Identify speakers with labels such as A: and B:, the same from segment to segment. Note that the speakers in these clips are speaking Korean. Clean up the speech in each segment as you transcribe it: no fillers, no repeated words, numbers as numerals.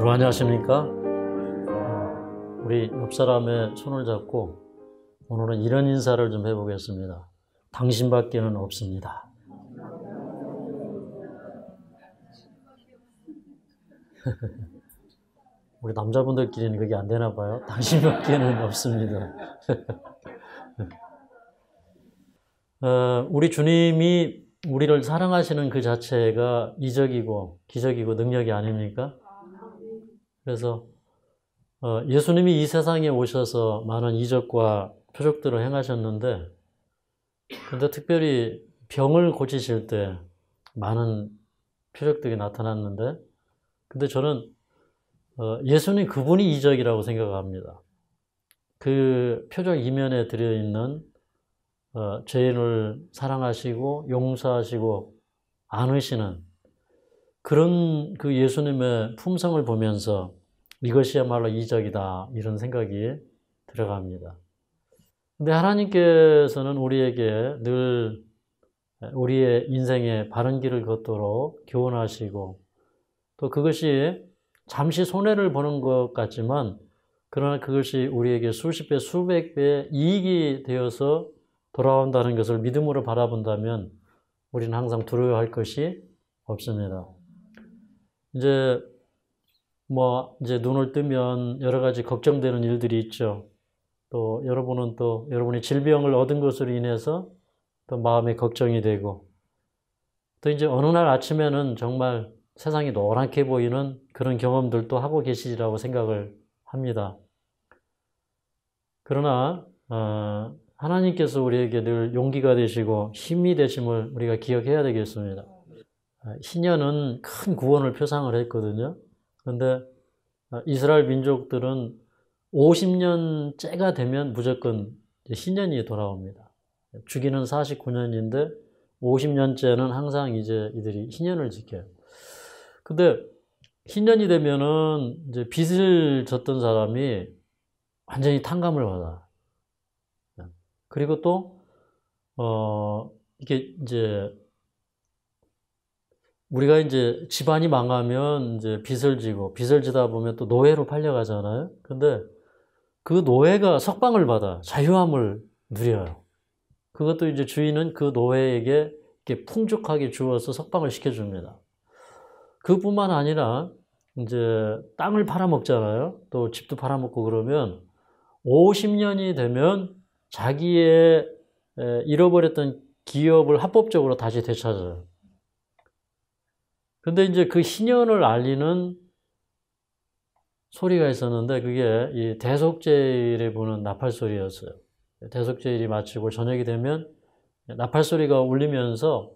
A: 여러분 안녕하십니까? 우리 옆 사람의 손을 잡고 오늘은 이런 인사를 좀 해보겠습니다. 당신밖에는 없습니다. 우리 남자분들끼리는 그게 안 되나 봐요. 당신밖에는 없습니다. 우리 주님이 우리를 사랑하시는 그 자체가 이적이고 기적이고 능력이 아닙니까? 그래서 예수님이 이 세상에 오셔서 많은 이적과 표적들을 행하셨는데, 근데 특별히 병을 고치실 때 많은 표적들이 나타났는데, 근데 저는 예수님 그분이 이적이라고 생각합니다. 그 표적 이면에 들어있는 죄인을 사랑하시고 용서하시고 안으시는 그런 그 예수님의 품성을 보면서 이것이야말로 이적이다, 이런 생각이 들어갑니다. 근데 하나님께서는 우리에게 늘 우리의 인생의 바른 길을 걷도록 교훈하시고, 또 그것이 잠시 손해를 보는 것 같지만 그러나 그것이 우리에게 수십 배, 수백 배 이익이 되어서 돌아온다는 것을 믿음으로 바라본다면 우리는 항상 두려워할 것이 없습니다. 이제 눈을 뜨면 여러 가지 걱정되는 일들이 있죠. 또 여러분은 또 여러분이 질병을 얻은 것으로 인해서 또 마음에 걱정이 되고, 또 이제 어느 날 아침에는 정말 세상이 노랗게 보이는 그런 경험들도 하고 계시리라고 생각을 합니다. 그러나 하나님께서 우리에게 늘 용기가 되시고 힘이 되심을 우리가 기억해야 되겠습니다. 희년은 큰 구원을 표상을 했거든요. 그런데 이스라엘 민족들은 50년째가 되면 무조건 희년이 돌아옵니다. 주기는 49년인데 50년째는 항상 이제 이들이 희년을 지켜요. 근데 희년이 되면은 이제 빚을 졌던 사람이 완전히 탕감을 받아. 그리고 또 이게 이제 우리가 이제 집안이 망하면 이제 빚을 지고, 빚을 지다 보면 또 노예로 팔려가잖아요. 근데 그 노예가 석방을 받아 자유함을 누려요. 그것도 이제 주인은 그 노예에게 이렇게 풍족하게 주어서 석방을 시켜줍니다. 그뿐만 아니라 이제 땅을 팔아먹잖아요. 또 집도 팔아먹고 그러면 50년이 되면 자기의 잃어버렸던 기업을 합법적으로 다시 되찾아요. 근데 이제 그 희년을 알리는 소리가 있었는데 그게 이 대속제일에 부는 나팔소리였어요. 대속제일이 마치고 저녁이 되면 나팔소리가 울리면서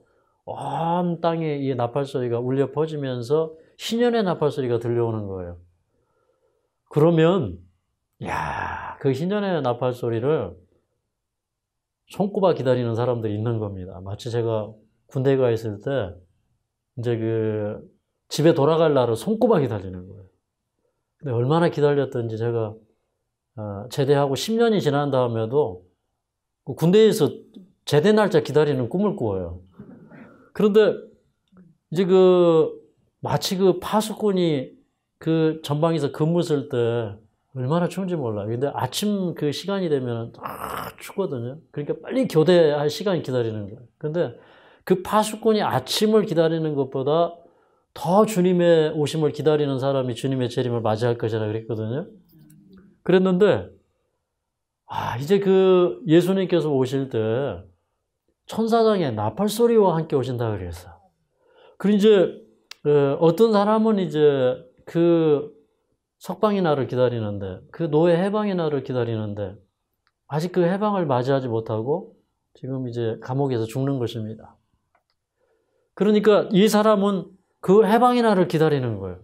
A: 온 땅에 이 나팔소리가 울려 퍼지면서 희년의 나팔소리가 들려오는 거예요. 그러면 그 희년의 나팔소리를 손꼽아 기다리는 사람들이 있는 겁니다. 마치 제가 군대에 가 있을 때 이제 그 집에 돌아갈 날을 손꼽아 기다리는 거예요. 근데 얼마나 기다렸던지 제가 제대하고 10년이 지난 다음에도 군대에서 제대 날짜 기다리는 꿈을 꾸어요. 그런데 이제 마치 파수꾼이 그 전방에서 근무 쓸 때 얼마나 추운지 몰라요. 근데 아침 그 시간이 되면 춥거든요. 그러니까 빨리 교대할 시간 기다리는 거예요. 근데 그 파수꾼이 아침을 기다리는 것보다 더 주님의 오심을 기다리는 사람이 주님의 재림을 맞이할 것이라 그랬거든요. 그랬는데 이제 그 예수님께서 오실 때 천사장의 나팔소리와 함께 오신다 그랬어요. 그리고 이제 어떤 사람은 이제 그 석방의 날을 기다리는데, 그 노예 해방의 날을 기다리는데 아직 그 해방을 맞이하지 못하고 지금 이제 감옥에서 죽는 것입니다. 그러니까 이 사람은 그 해방의 날을 기다리는 거예요.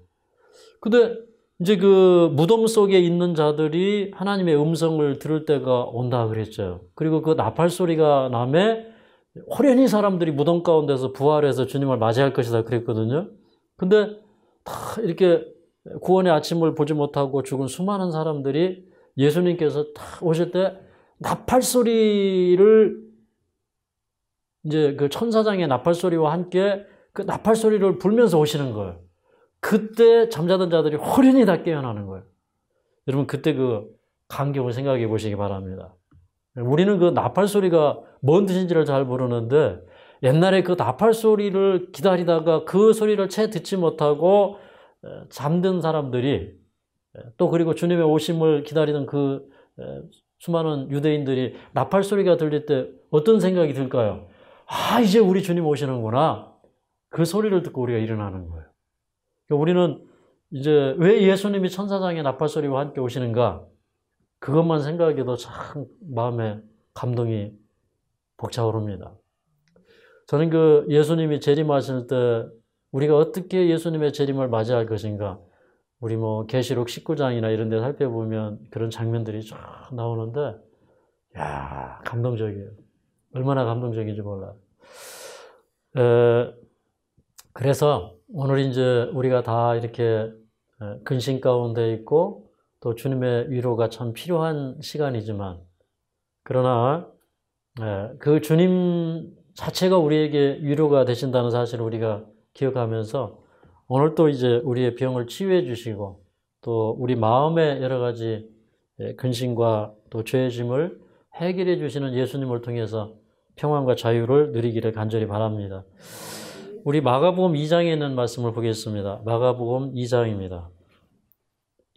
A: 근데 이제 그 무덤 속에 있는 자들이 하나님의 음성을 들을 때가 온다 그랬죠. 그리고 그 나팔 소리가 나매 호련히 사람들이 무덤 가운데서 부활해서 주님을 맞이할 것이다 그랬거든요. 근데 다 이렇게 구원의 아침을 보지 못하고 죽은 수많은 사람들이 예수님께서 딱 오실 때 나팔 소리를 이제 그 천사장의 나팔 소리와 함께 그 나팔 소리를 불면서 오시는 거예요. 그때 잠자던 자들이 호련히 다 깨어나는 거예요. 여러분 그때 그 광경을 생각해 보시기 바랍니다. 우리는 그 나팔 소리가 뭔 뜻인지를 잘 모르는데 옛날에 그 나팔 소리를 기다리다가 그 소리를 채 듣지 못하고 잠든 사람들이 또 그리고 주님의 오심을 기다리는 그 수많은 유대인들이 나팔 소리가 들릴 때 어떤 생각이 들까요? 아, 이제 우리 주님 오시는구나. 그 소리를 듣고 우리가 일어나는 거예요. 그러니까 우리는 이제 왜 예수님이 천사장의 나팔 소리와 함께 오시는가? 그것만 생각해도 참 마음에 감동이 벅차오릅니다. 저는 그 예수님이 재림하실 때 우리가 어떻게 예수님의 재림을 맞이할 것인가? 우리 뭐 계시록 19장이나 이런 데 살펴보면 그런 장면들이 쫙 나오는데 야, 감동적이에요. 얼마나 감동적인지 몰라요. 그래서 오늘 이제 우리가 다 이렇게 근심 가운데 있고 또 주님의 위로가 참 필요한 시간이지만 그러나 그 주님 자체가 우리에게 위로가 되신다는 사실을 우리가 기억하면서 오늘 또 이제 우리의 병을 치유해 주시고 또 우리 마음의 여러 가지 근심과 또 죄의 짐을 해결해 주시는 예수님을 통해서 평안과 자유를 누리기를 간절히 바랍니다. 우리 마가복음 2장에 있는 말씀을 보겠습니다. 마가복음 2장입니다.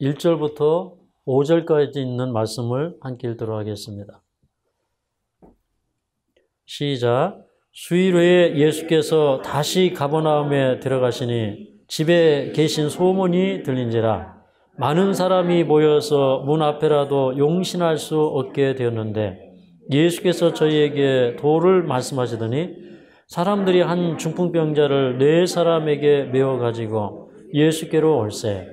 A: 1절부터 5절까지 있는 말씀을 함께 읽도록 하겠습니다. 시작. 수일 후에 예수께서 다시 가버나움에 들어가시니 집에 계신 소문이 들린지라 많은 사람이 모여서 문 앞에라도 용신할 수 없게 되었는데 예수께서 저희에게 도를 말씀하시더니 사람들이 한 중풍병자를 4사람에게 메워가지고 예수께로 올세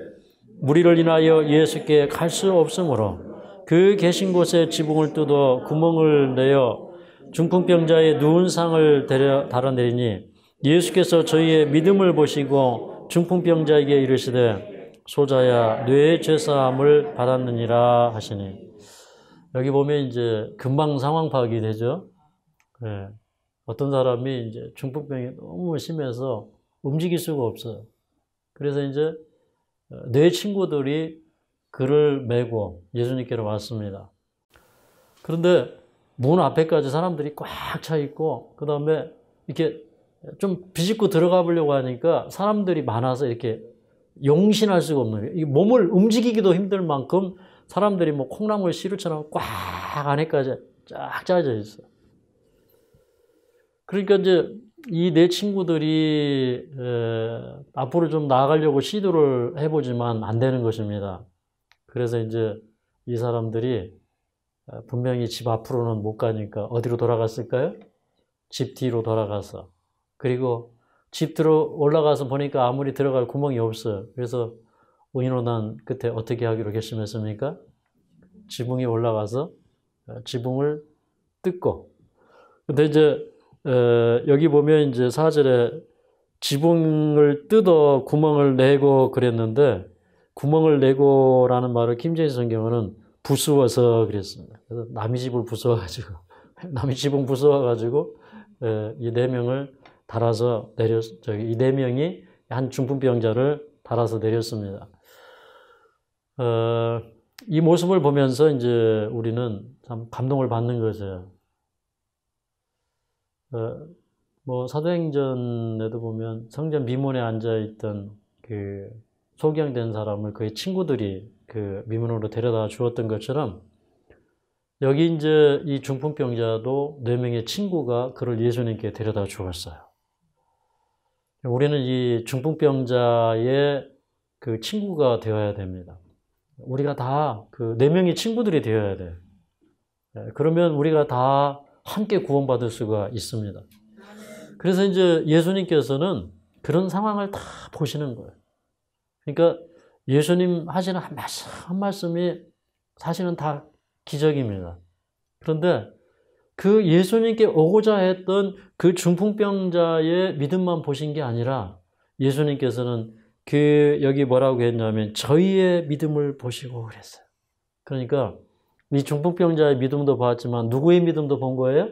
A: 무리를 인하여 예수께 갈 수 없으므로 그 계신 곳에 지붕을 뜯어 구멍을 내어 중풍병자의 누운 상을 달아내리니 예수께서 저희의 믿음을 보시고 중풍병자에게 이르시되 소자야 뇌의 죄사함을 받았느니라 하시니 여기 보면 이제 금방 상황 파악이 되죠. 네. 어떤 사람이 이제 중풍병이 너무 심해서 움직일 수가 없어요. 그래서 이제 네 친구들이 그를 메고 예수님께로 왔습니다. 그런데 문 앞에까지 사람들이 꽉 차 있고 그 다음에 이렇게 좀 비집고 들어가 보려고 하니까 사람들이 많아서 이렇게 용신할 수가 없는 거예요. 이 몸을 움직이기도 힘들 만큼 사람들이 뭐 콩나물 시루처럼 꽉 안에까지 쫙 짜져 있어요. 그러니까 이제 이 네 친구들이 앞으로 좀 나아가려고 시도를 해보지만 안 되는 것입니다. 그래서 이제 이 사람들이 분명히 집 앞으로는 못 가니까 어디로 돌아갔을까요? 집 뒤로 돌아가서 그리고 집 들어 올라가서 보니까 아무리 들어갈 구멍이 없어요. 그래서 의논한 끝에 어떻게 하기로 결심했습니까? 지붕에 올라가서 지붕을 뜯고 근데 이제 여기 보면 이제 4절에 지붕을 뜯어 구멍을 내고 그랬는데 구멍을 내고라는 말을 김제시 성경은 부수어서 그랬습니다. 그래서 남의 집을 부수어가지고 남의 지붕 부수어가지고 이 4명을 달아서 이 4명이 한 중풍병자를 달아서 내렸습니다. 이 모습을 보면서 이제 우리는 참 감동을 받는 거죠. 뭐 사도행전에도 보면 성전 미문에 앉아있던 그 소경된 사람을 그의 친구들이 그 미문으로 데려다 주었던 것처럼 여기 이제 이 중풍병자도 4명의 친구가 그를 예수님께 데려다 주었어요. 우리는 이 중풍병자의 그 친구가 되어야 됩니다. 우리가 다 그 4명의 친구들이 되어야 돼요. 그러면 우리가 다 함께 구원받을 수가 있습니다. 그래서 이제 예수님께서는 그런 상황을 다 보시는 거예요. 그러니까 예수님 하시는 한 말씀이 사실은 다 기적입니다. 그런데 그 예수님께 오고자 했던 그 중풍병자의 믿음만 보신 게 아니라 예수님께서는 여기 뭐라고 했냐면 저희의 믿음을 보시고 그랬어요. 그러니까 이 중풍병자의 믿음도 봤지만 누구의 믿음도 본 거예요?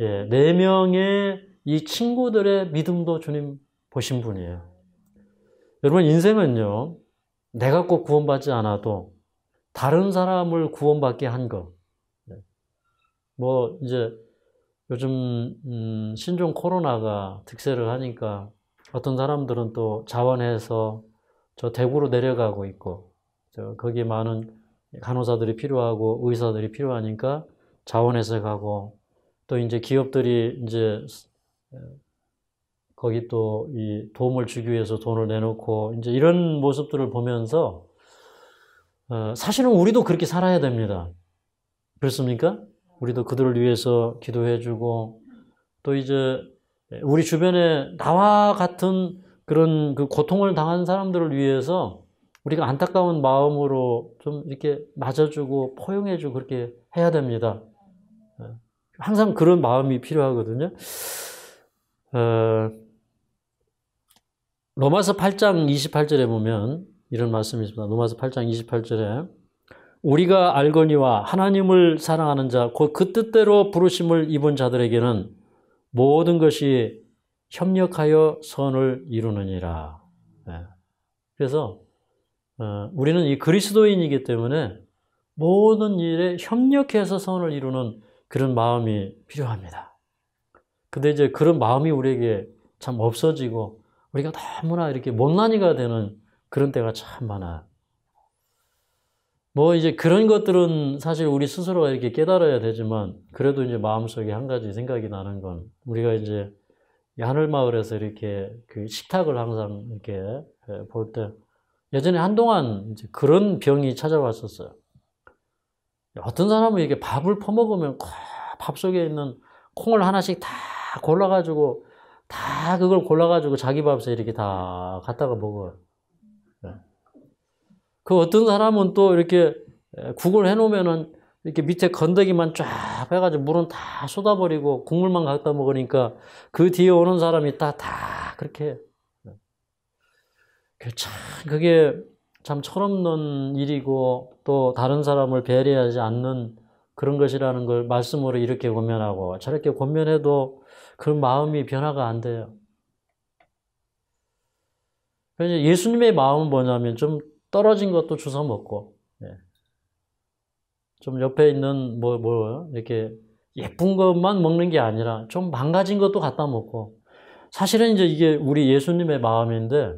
A: 예, 4명의 이 친구들의 믿음도 주님 보신 분이에요. 여러분, 인생은요, 내가 꼭 구원받지 않아도 다른 사람을 구원받게 한 것. 뭐, 이제 요즘, 신종 코로나가 득세를 하니까 어떤 사람들은 또 자원해서 저 대구로 내려가고 있고, 거기에 많은 간호사들이 필요하고 의사들이 필요하니까 자원해서 가고, 또 이제 기업들이 이제 거기 또 이 도움을 주기 위해서 돈을 내놓고 이제 이런 모습들을 보면서 사실은 우리도 그렇게 살아야 됩니다. 그렇습니까? 우리도 그들을 위해서 기도해주고 또 이제 우리 주변에 나와 같은 그런 그 고통을 당한 사람들을 위해서 우리가 안타까운 마음으로 좀 이렇게 맞아주고 포용해주고 그렇게 해야 됩니다. 항상 그런 마음이 필요하거든요. 로마서 8장 28절에 보면 이런 말씀이 있습니다. 로마서 8장 28절에 우리가 알거니와 하나님을 사랑하는 자, 곧 그 뜻대로 부르심을 입은 자들에게는 모든 것이 협력하여 선을 이루느니라. 그래서 우리는 이 그리스도인이기 때문에 모든 일에 협력해서 선을 이루는 그런 마음이 필요합니다. 근데 이제 그런 마음이 우리에게 참 없어지고 우리가 너무나 이렇게 못난이가 되는 그런 때가 참 많아요. 뭐 이제 그런 것들은 사실 우리 스스로가 이렇게 깨달아야 되지만 그래도 이제 마음속에 한 가지 생각이 나는 건 우리가 이제 하늘마을에서 이렇게 그 식탁을 항상 이렇게 볼 때 예전에 한동안 이제 그런 병이 찾아왔었어요. 어떤 사람은 이렇게 밥을 퍼먹으면 밥 속에 있는 콩을 하나씩 다 골라가지고 다 그걸 골라가지고 자기 밥솥에 이렇게 다 갖다가 먹어요. 그 어떤 사람은 또 이렇게 국을 해놓으면은 이렇게 밑에 건더기만 쫙 해가지고 물은 다 쏟아버리고 국물만 갖다 먹으니까 그 뒤에 오는 사람이 다 그렇게. 그게 참 철없는 일이고 또 다른 사람을 배려하지 않는 그런 것이라는 걸 말씀으로 이렇게 권면하고 저렇게 권면해도 그 마음이 변화가 안 돼요. 그래서 예수님의 마음은 뭐냐면 좀 떨어진 것도 주워 먹고, 좀 옆에 있는 이렇게 예쁜 것만 먹는 게 아니라 좀 망가진 것도 갖다 먹고, 사실은 이제 이게 우리 예수님의 마음인데,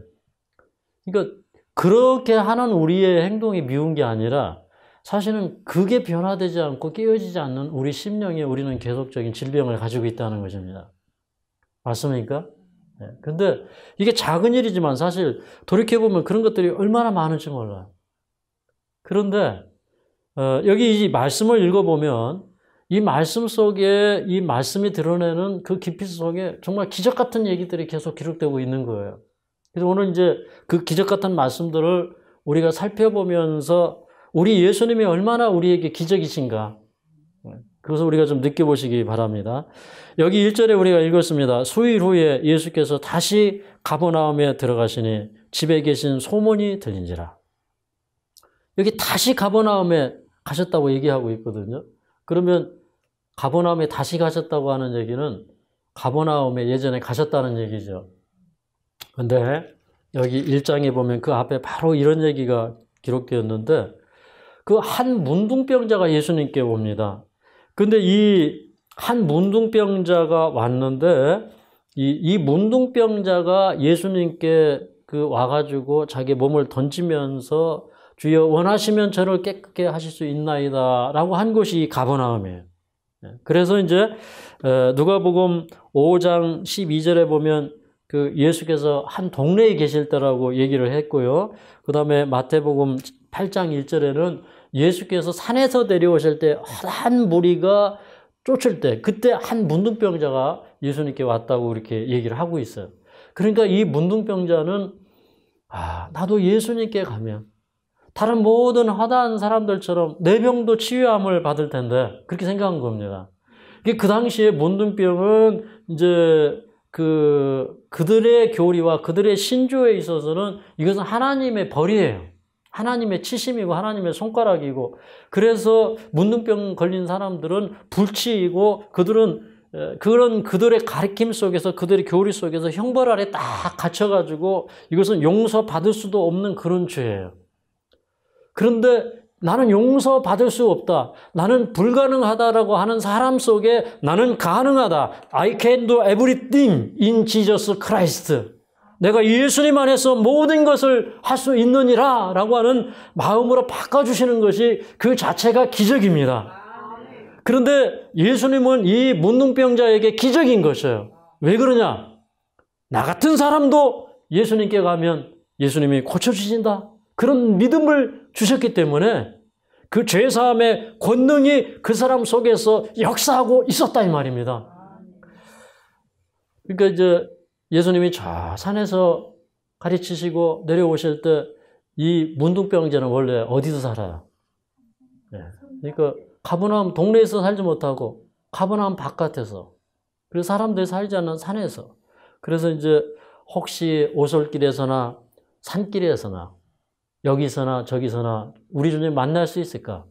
A: 그러니까 그렇게 하는 우리의 행동이 미운 게 아니라 사실은 그게 변화되지 않고 깨어지지 않는 우리 심령에 우리는 계속적인 질병을 가지고 있다는 것입니다. 맞습니까? 근데 이게 작은 일이지만 사실 돌이켜보면 그런 것들이 얼마나 많은지 몰라요. 그런데 여기 이 말씀을 읽어보면 이 말씀 속에 이 말씀이 드러내는 그 깊이 속에 정말 기적 같은 얘기들이 계속 기록되고 있는 거예요. 그래서 오늘 이제 그 기적 같은 말씀들을 우리가 살펴보면서 우리 예수님이 얼마나 우리에게 기적이신가, 그것을 우리가 좀 느껴보시기 바랍니다. 여기 1절에 우리가 읽었습니다. 수일 후에 예수께서 다시 가버나움에 들어가시니 집에 계신 소문이 들린지라. 여기 다시 가버나움에 가셨다고 얘기하고 있거든요. 그러면 가버나움에 다시 가셨다고 하는 얘기는 가버나움에 예전에 가셨다는 얘기죠. 근데 여기 1장에 보면 그 앞에 바로 이런 얘기가 기록되었는데 그 한 문둥병자가 예수님께 옵니다. 근데 이 한 문둥병자가 왔는데 이 문둥병자가 예수님께 그 와가지고 자기 몸을 던지면서 주여 원하시면 저를 깨끗게 하실 수 있나이다 라고 한 곳이 이 가버나움이에요. 그래서 이제 누가복음 5장 12절에 보면 그 예수께서 한 동네에 계실 때라고 얘기를 했고요. 그 다음에 마태복음 8장 1절에는 예수께서 산에서 내려오실 때 한 무리가 쫓을 때 그때 한 문둥병자가 예수님께 왔다고 이렇게 얘기를 하고 있어요. 그러니까 이 문둥병자는 나도 예수님께 가면 다른 모든 허다한 사람들처럼 내 병도 치유함을 받을 텐데 그렇게 생각한 겁니다. 그 당시에 문둥병은 이제 그들의 교리와 그들의 신조에 있어서는 이것은 하나님의 벌이에요. 하나님의 치심이고 하나님의 손가락이고, 그래서 문둥병 걸린 사람들은 불치이고 그들은 그런 그들의 가르침 속에서 그들의 교리 속에서 형벌 아래 딱 갇혀가지고 이것은 용서받을 수도 없는 그런 죄예요. 그런데 나는 용서받을 수 없다. 나는 불가능하다라고 하는 사람 속에 나는 가능하다. I can do everything in Jesus Christ. 내가 예수님 안에서 모든 것을 할 수 있느니라 라고 하는 마음으로 바꿔주시는 것이 그 자체가 기적입니다. 그런데 예수님은 이 문둥병자에게 기적인 것이에요. 왜 그러냐? 나 같은 사람도 예수님께 가면 예수님이 고쳐주신다. 그런 믿음을 주셨기 때문에 그 죄사함의 권능이 그 사람 속에서 역사하고 있었다 이 말입니다. 그러니까 이제 예수님이 저 산에서 가르치시고 내려오실 때 이 문둥병자는 원래 어디서 살아요? 네. 그러니까 가버나움 동네에서 살지 못하고 가버나움 바깥에서, 그래서 사람들이 살지 않는 산에서, 그래서 이제 혹시 오솔길에서나 산길에서나 여기서나 저기서나 우리 주님 만날 수 있을까?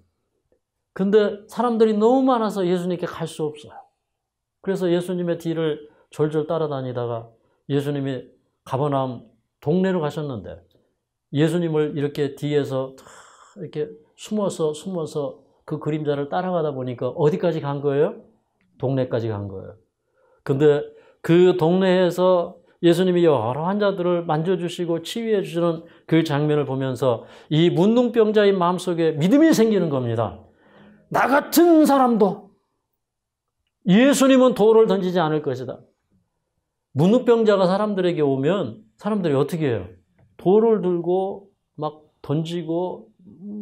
A: 근데 사람들이 너무 많아서 예수님께 갈 수 없어요. 그래서 예수님의 뒤를 졸졸 따라다니다가 예수님이 가버나움 동네로 가셨는데 예수님을 이렇게 뒤에서 이렇게 숨어서 그 그림자를 따라가다 보니까 어디까지 간 거예요? 동네까지 간 거예요. 근데 그 동네에서 예수님이 여러 환자들을 만져주시고 치유해 주시는 그 장면을 보면서 이 문둥병자의 마음속에 믿음이 생기는 겁니다. 나 같은 사람도 예수님은 돌을 던지지 않을 것이다. 문둥병자가 사람들에게 오면 사람들이 어떻게 해요? 돌을 들고 막 던지고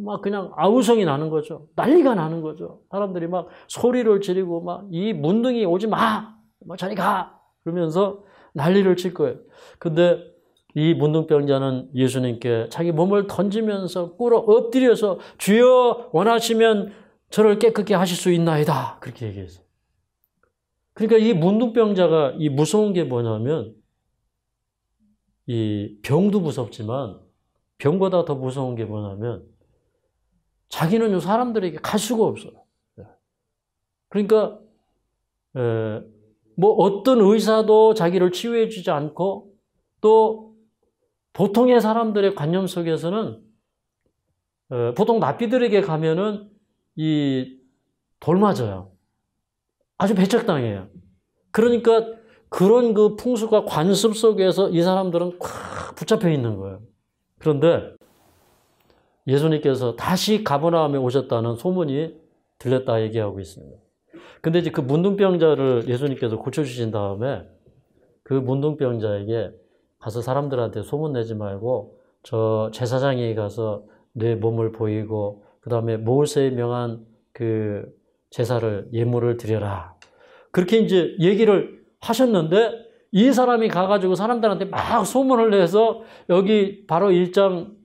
A: 막 그냥 아우성이 나는 거죠. 난리가 나는 거죠. 사람들이 막 소리를 지르고 막 이 문둥이 오지 마! 뭐 저리 가! 그러면서 난리를 칠 거예요. 근데 이 문둥병자는 예수님께 자기 몸을 던지면서 꿇어 엎드려서 주여 원하시면 저를 깨끗게 하실 수 있나이다. 그렇게 얘기했어요. 그러니까 이 문둥병자가 이 무서운 게 뭐냐면 이 병도 무섭지만 병보다 더 무서운 게 뭐냐면 자기는 사람들에게 갈 수가 없어요. 그러니까 뭐 어떤 의사도 자기를 치유해 주지 않고 또 보통의 사람들의 관념 속에서는 보통 납비들에게 가면은 이 돌 맞아요. 아주 배척당해요. 그러니까 그런 그 풍수가 관습 속에서 이 사람들은 꽉 붙잡혀 있는 거예요. 그런데 예수님께서 다시 가버나움에 오셨다는 소문이 들렸다 얘기하고 있습니다. 근데 이제 그 문둥병자를 예수님께서 고쳐주신 다음에 그 문둥병자에게 가서 사람들한테 소문 내지 말고 저 제사장에 가서 내 몸을 보이고 그 다음에 모세에 명한 그 제사를 예물을 드려라. 그렇게 이제 얘기를 하셨는데 이 사람이 가가지고 사람들한테 막 소문을 내서 여기 바로 1장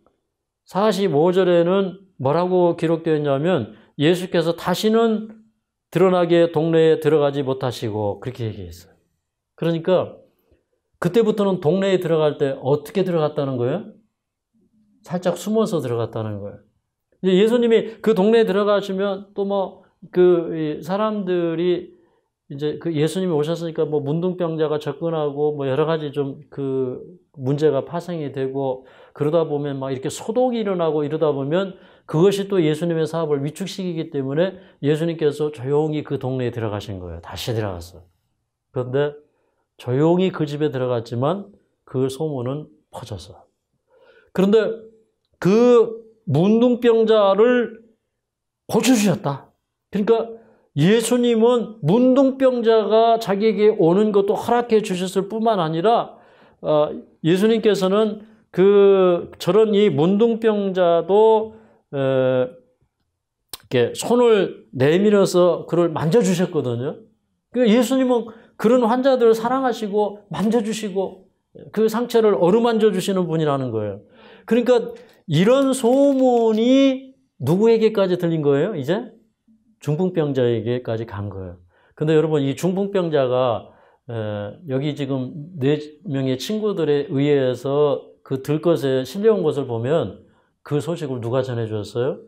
A: 45절에는 뭐라고 기록되어 있냐면 예수께서 다시는 드러나게 동네에 들어가지 못하시고 그렇게 얘기했어요. 그러니까 그때부터는 동네에 들어갈 때 어떻게 들어갔다는 거예요? 살짝 숨어서 들어갔다는 거예요. 예수님이 그 동네에 들어가시면 또 뭐 그 사람들이 이제 그 예수님이 오셨으니까 뭐 문둥병자가 접근하고 뭐 여러 가지 좀 그 문제가 파생이 되고 그러다 보면 막 이렇게 소동이 일어나고 이러다 보면 그것이 또 예수님의 사업을 위축시키기 때문에 예수님께서 조용히 그 동네에 들어가신 거예요. 다시 들어갔어요. 그런데 조용히 그 집에 들어갔지만 그 소문은 퍼졌어요. 그런데 그 문둥병자를 고쳐주셨다. 그러니까 예수님은 문둥병자가 자기에게 오는 것도 허락해 주셨을 뿐만 아니라 예수님께서는 저런 이 문둥병자도 이렇게 손을 내밀어서 그를 만져주셨거든요. 그러니까 예수님은 그런 환자들을 사랑하시고 만져주시고 그 상처를 어루만져 주시는 분이라는 거예요. 그러니까 이런 소문이 누구에게까지 들린 거예요? 이제 중풍병자에게까지 간 거예요. 근데 여러분 이 중풍병자가 여기 지금 4명의 친구들에 의해서 그 들것에 실려온 것을 보면 그 소식을 누가 전해주었어요?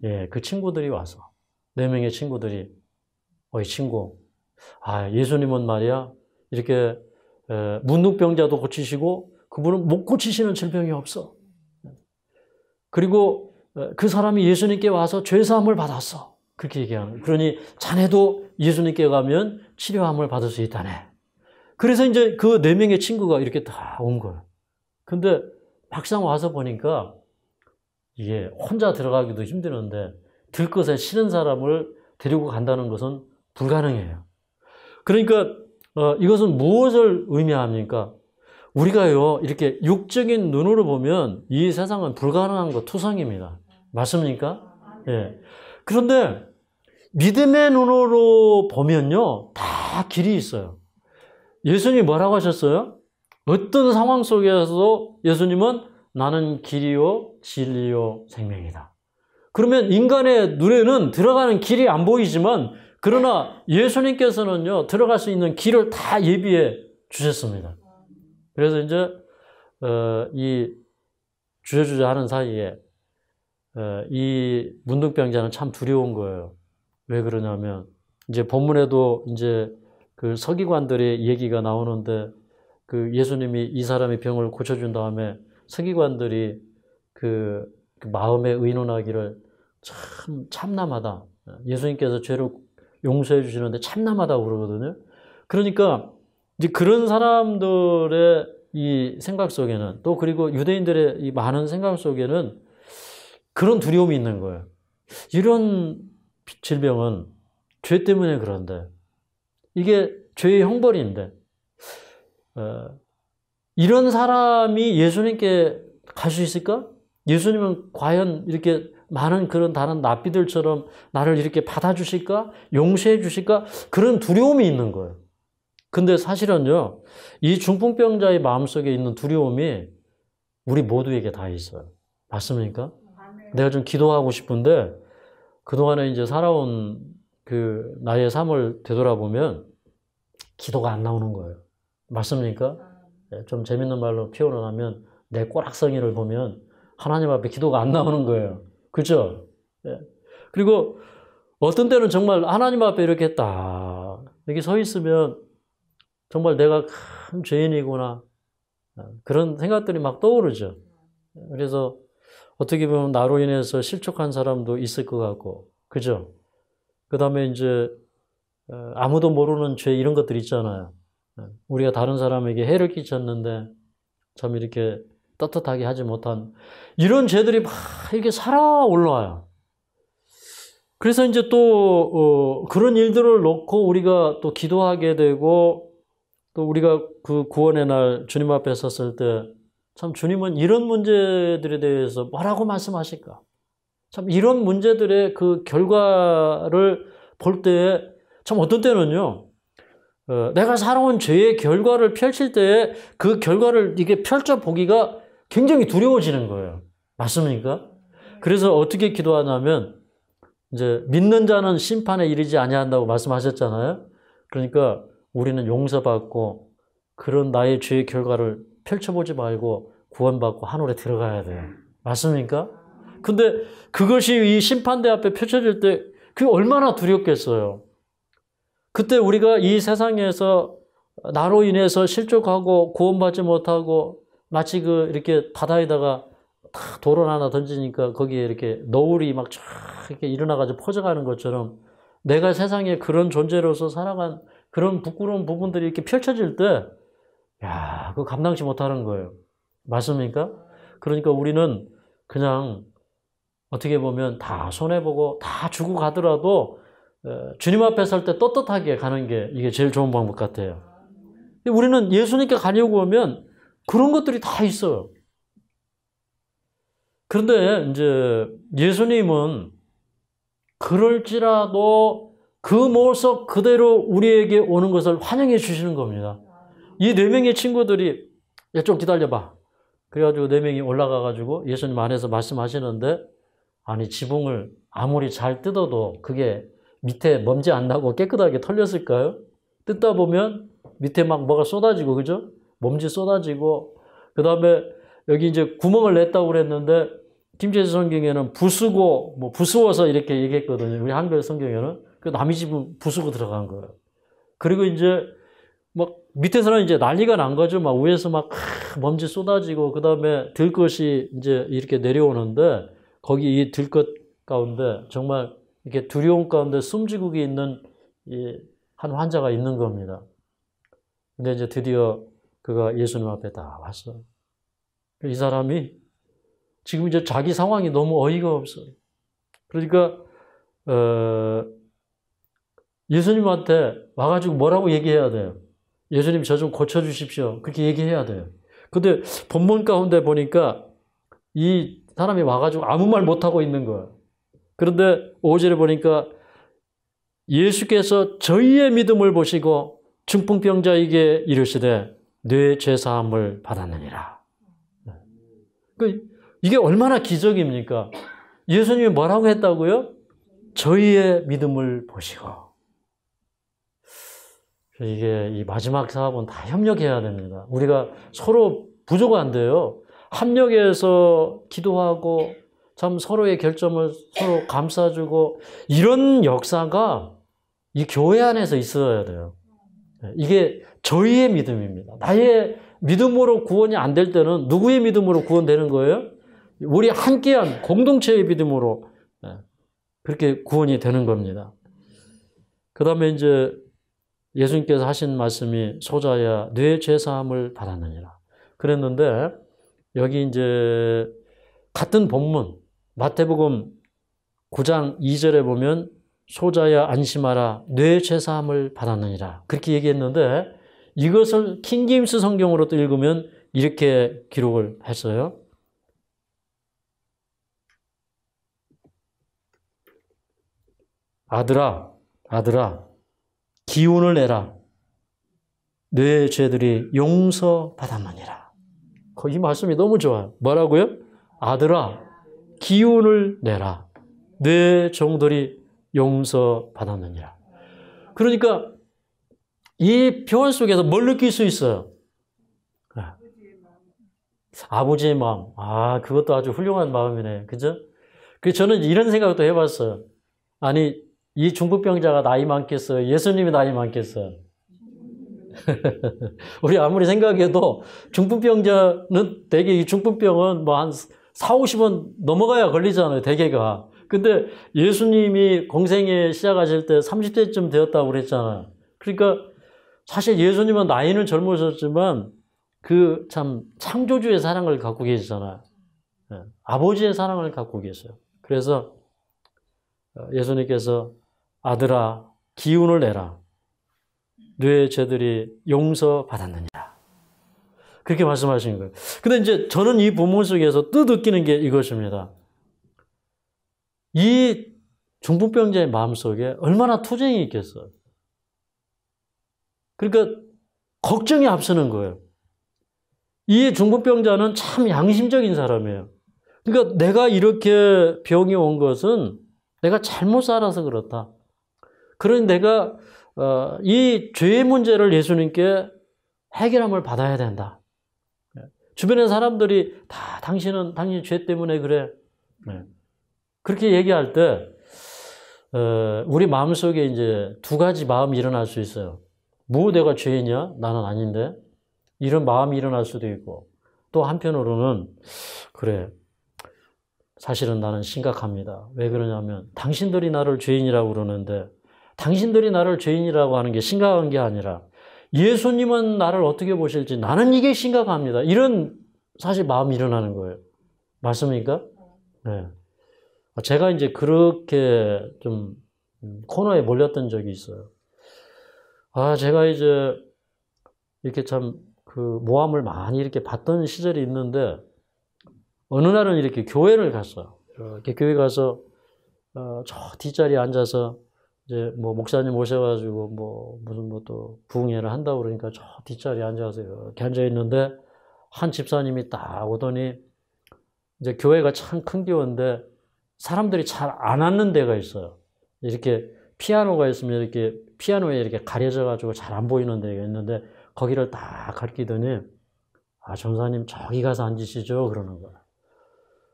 A: 예, 그 친구들이 와서 4명의 친구들이 어이 친구 아, 예수님은 말이야, 이렇게 문둥병자도 고치시고 그분은 못 고치시는 질병이 없어. 그리고 그 사람이 예수님께 와서 죄사함을 받았어. 그렇게 얘기하는 거예요. 그러니 자네도 예수님께 가면 치료함을 받을 수 있다네. 그래서 이제 그 4명의 친구가 이렇게 다 온 거예요. 근데 막상 와서 보니까 이게 혼자 들어가기도 힘드는데 들것에 싫은 사람을 데리고 간다는 것은 불가능해요. 그러니까 이것은 무엇을 의미합니까? 우리가요, 이렇게 육적인 눈으로 보면 이 세상은 불가능한 거 투성입니다. 맞습니까? 예. 그런데 믿음의 눈으로 보면요, 다 길이 있어요. 예수님이 뭐라고 하셨어요? 어떤 상황 속에서도 예수님은 나는 길이요, 진리요, 생명이다. 그러면 인간의 눈에는 들어가는 길이 안 보이지만 그러나 예수님께서는요, 들어갈 수 있는 길을 다 예비해 주셨습니다. 그래서 이제 이 주저주저 하는 사이에 이 문둥병자는 참 두려운 거예요. 왜 그러냐면 이제 본문에도 이제 그 서기관들의 얘기가 나오는데 그 예수님이 이 사람의 병을 고쳐준 다음에 서기관들이 그 마음에 의논하기를 참 참남하다. 예수님께서 죄를 용서해 주시는데 참남하다고 그러거든요. 그러니까 이제 그런 사람들의 이 생각 속에는 또 그리고 유대인들의 이 많은 생각 속에는 그런 두려움이 있는 거예요. 이런 질병은 죄 때문에 그런데 이게 죄의 형벌인데 이런 사람이 예수님께 갈 수 있을까? 예수님은 과연 이렇게 많은 그런 다른 납비들처럼 나를 이렇게 받아주실까? 용서해 주실까? 그런 두려움이 있는 거예요. 근데 사실은요, 이 중풍병자의 마음속에 있는 두려움이 우리 모두에게 다 있어요. 맞습니까? 내가 좀 기도하고 싶은데 그동안에 이제 살아온 그 나의 삶을 되돌아보면 기도가 안 나오는 거예요. 맞습니까? 좀 재밌는 말로 표현을 하면 내 꼬락서니를 보면 하나님 앞에 기도가 안 나오는 거예요. 그죠? 그리고 어떤 때는 정말 하나님 앞에 이렇게 딱 이렇게 서 있으면 정말 내가 큰 죄인이구나 그런 생각들이 막 떠오르죠. 그래서 어떻게 보면 나로 인해서 실족한 사람도 있을 것 같고, 그죠? 그 다음에 이제 아무도 모르는 죄 이런 것들 있잖아요. 우리가 다른 사람에게 해를 끼쳤는데 참 이렇게 떳떳하게 하지 못한 이런 죄들이 막 이렇게 살아 올라와요. 그래서 이제 또 그런 일들을 놓고 우리가 또 기도하게 되고 또 우리가 그 구원의 날 주님 앞에 섰을 때 참 주님은 이런 문제들에 대해서 뭐라고 말씀하실까? 참 이런 문제들의 그 결과를 볼 때 참 어떤 때는요. 내가 살아온 죄의 결과를 펼칠 때에 그 결과를 이게 펼쳐보기가 굉장히 두려워지는 거예요. 맞습니까? 그래서 어떻게 기도하냐면 이제 믿는 자는 심판에 이르지 아니한다고 말씀하셨잖아요. 그러니까 우리는 용서받고 그런 나의 죄의 결과를 펼쳐보지 말고 구원받고 하늘에 들어가야 돼요. 맞습니까? 근데 그것이 이 심판대 앞에 펼쳐질 때 그게 얼마나 두렵겠어요. 그때 우리가 이 세상에서 나로 인해서 실족하고 구원받지 못하고 마치 이렇게 바다에다가 탁 돌을 하나 던지니까 거기에 이렇게 너울이 막 쫙 이렇게 일어나가지고 퍼져가는 것처럼 내가 세상에 그런 존재로서 살아간 그런 부끄러운 부분들이 이렇게 펼쳐질 때, 야, 그거 감당치 못하는 거예요. 맞습니까? 그러니까 우리는 그냥 어떻게 보면 다 손해보고 다 주고 가더라도 주님 앞에 설 때 떳떳하게 가는 게 이게 제일 좋은 방법 같아요. 우리는 예수님께 가려고 하면 그런 것들이 다 있어요. 그런데 이제 예수님은 그럴지라도 그 모습 그대로 우리에게 오는 것을 환영해 주시는 겁니다. 이 4명의 친구들이 야, 좀 기다려봐. 그래가지고 4명이 올라가가지고 예수님 안에서 말씀하시는데 아니 지붕을 아무리 잘 뜯어도 그게 밑에 먼지 안 나고 깨끗하게 털렸을까요? 뜯다 보면 밑에 막 뭐가 쏟아지고 그죠? 먼지 쏟아지고 그 다음에 여기 이제 구멍을 냈다고 그랬는데 김재수 성경에는 부수고 뭐 부수어서 이렇게 얘기했거든요. 우리 한글 성경에는 그 남의 집은 부수고 들어간 거예요. 그리고 이제 막 밑에서는 이제 난리가 난 거죠. 막 위에서 막 먼지 쏟아지고 그다음에 들것이 이제 이렇게 내려오는데 거기 이 들것 가운데 정말 이렇게 두려움 가운데 숨지고 있는 이 한 환자가 있는 겁니다. 근데 이제 드디어 그가 예수님 앞에 다 왔어요. 이 사람이 지금 이제 자기 상황이 너무 어이가 없어요. 그러니까 예수님한테 와가지고 뭐라고 얘기해야 돼요? 예수님 저 좀 고쳐주십시오. 그렇게 얘기해야 돼요. 근데 본문 가운데 보니까 이 사람이 와가지고 아무 말 못하고 있는 거예요. 그런데 5절에 보니까 예수께서 저희의 믿음을 보시고 중풍병자에게 이르시되 뇌 죄사함을 받았느니라. 이게 얼마나 기적입니까? 예수님이 뭐라고 했다고요? 저희의 믿음을 보시고. 이게 이 마지막 사업은 다 협력해야 됩니다. 우리가 서로 부조가 안 돼요. 합력해서 기도하고 참 서로의 결점을 서로 감싸주고 이런 역사가 이 교회 안에서 있어야 돼요. 이게 저희의 믿음입니다. 나의 믿음으로 구원이 안 될 때는 누구의 믿음으로 구원되는 거예요? 우리 함께한 공동체의 믿음으로 그렇게 구원이 되는 겁니다. 그 다음에 이제 예수님께서 하신 말씀이 소자야 뇌 죄사함을 받았느니라 그랬는데 여기 이제 같은 본문 마태복음 9장 2절에 보면 소자야 안심하라 뇌 죄사함을 받았느니라 그렇게 얘기했는데 이것을 킹제임스 성경으로 또 읽으면 이렇게 기록을 했어요. 아들아 기운을 내라 내 죄들이 용서받았느니라. 이 말씀이 너무 좋아요. 뭐라고요? 아들아 기운을 내라 내 종들이 용서받았느니라. 그러니까 이 표현 속에서 뭘 느낄 수 있어요? 아버지의 마음. 그것도 아주 훌륭한 마음이네. 그죠? 그래서 저는 이런 생각도 해봤어요. 아니 이 중풍병자가 나이 많겠어요? 예수님이 나이 많겠어요? 우리 아무리 생각해도 중풍병자는 대개 이 중풍병은 뭐 한 4, 50원 넘어가야 걸리잖아요. 대개가. 근데 예수님이 공생애 시작하실 때 30대쯤 되었다고 그랬잖아요. 그러니까 사실 예수님은 나이는 젊으셨지만 그 참 창조주의 사랑을 갖고 계시잖아요. 아버지의 사랑을 갖고 계세요. 그래서 예수님께서 아들아 기운을 내라 뇌 죄들이 용서받았느니라 그렇게 말씀하시는 거예요. 근데 이제 저는 이 본문 속에서 또 느끼는 게 이것입니다. 이 중풍병자의 마음속에 얼마나 투쟁이 있겠어요. 그러니까 걱정이 앞서는 거예요. 이 중풍병자는 참 양심적인 사람이에요. 그러니까 내가 이렇게 병이 온 것은 내가 잘못 살아서 그렇다. 그러니 내가 이 죄의 문제를 예수님께 해결함을 받아야 된다. 주변의 사람들이 다 당신 죄 때문에 그래. 그렇게 얘기할 때 우리 마음속에 이제 두 가지 마음이 일어날 수 있어요. 뭐 내가 죄이냐? 나는 아닌데. 이런 마음이 일어날 수도 있고 또 한편으로는 그래. 사실은 나는 심각합니다. 왜 그러냐면 당신들이 나를 죄인이라고 그러는데 당신들이 나를 죄인이라고 하는 게 심각한 게 아니라 예수님은 나를 어떻게 보실지 나는 이게 심각합니다. 이런 사실 마음이 일어나는 거예요. 맞습니까? 네. 제가 이제 그렇게 좀 코너에 몰렸던 적이 있어요. 제가 이제 이렇게 참 그 모함을 많이 이렇게 받던 시절이 있는데 어느 날은 이렇게 교회를 갔어요. 이렇게 교회 가서 저 뒷자리에 앉아서 이제 뭐 목사님 오셔가지고 뭐 무슨 뭐 또 부흥회를 한다고 그러니까 저 뒷자리에 앉아서 이렇게 앉아 있는데 한 집사님이 딱 오더니 이제 교회가 참 큰 교회인데 사람들이 잘 안 앉는 데가 있어요. 이렇게 피아노가 있으면 이렇게 피아노에 이렇게 가려져가지고 잘 안 보이는 데가 있는데 거기를 딱 가리키더니 전사님 저기 가서 앉으시죠 그러는 거예요.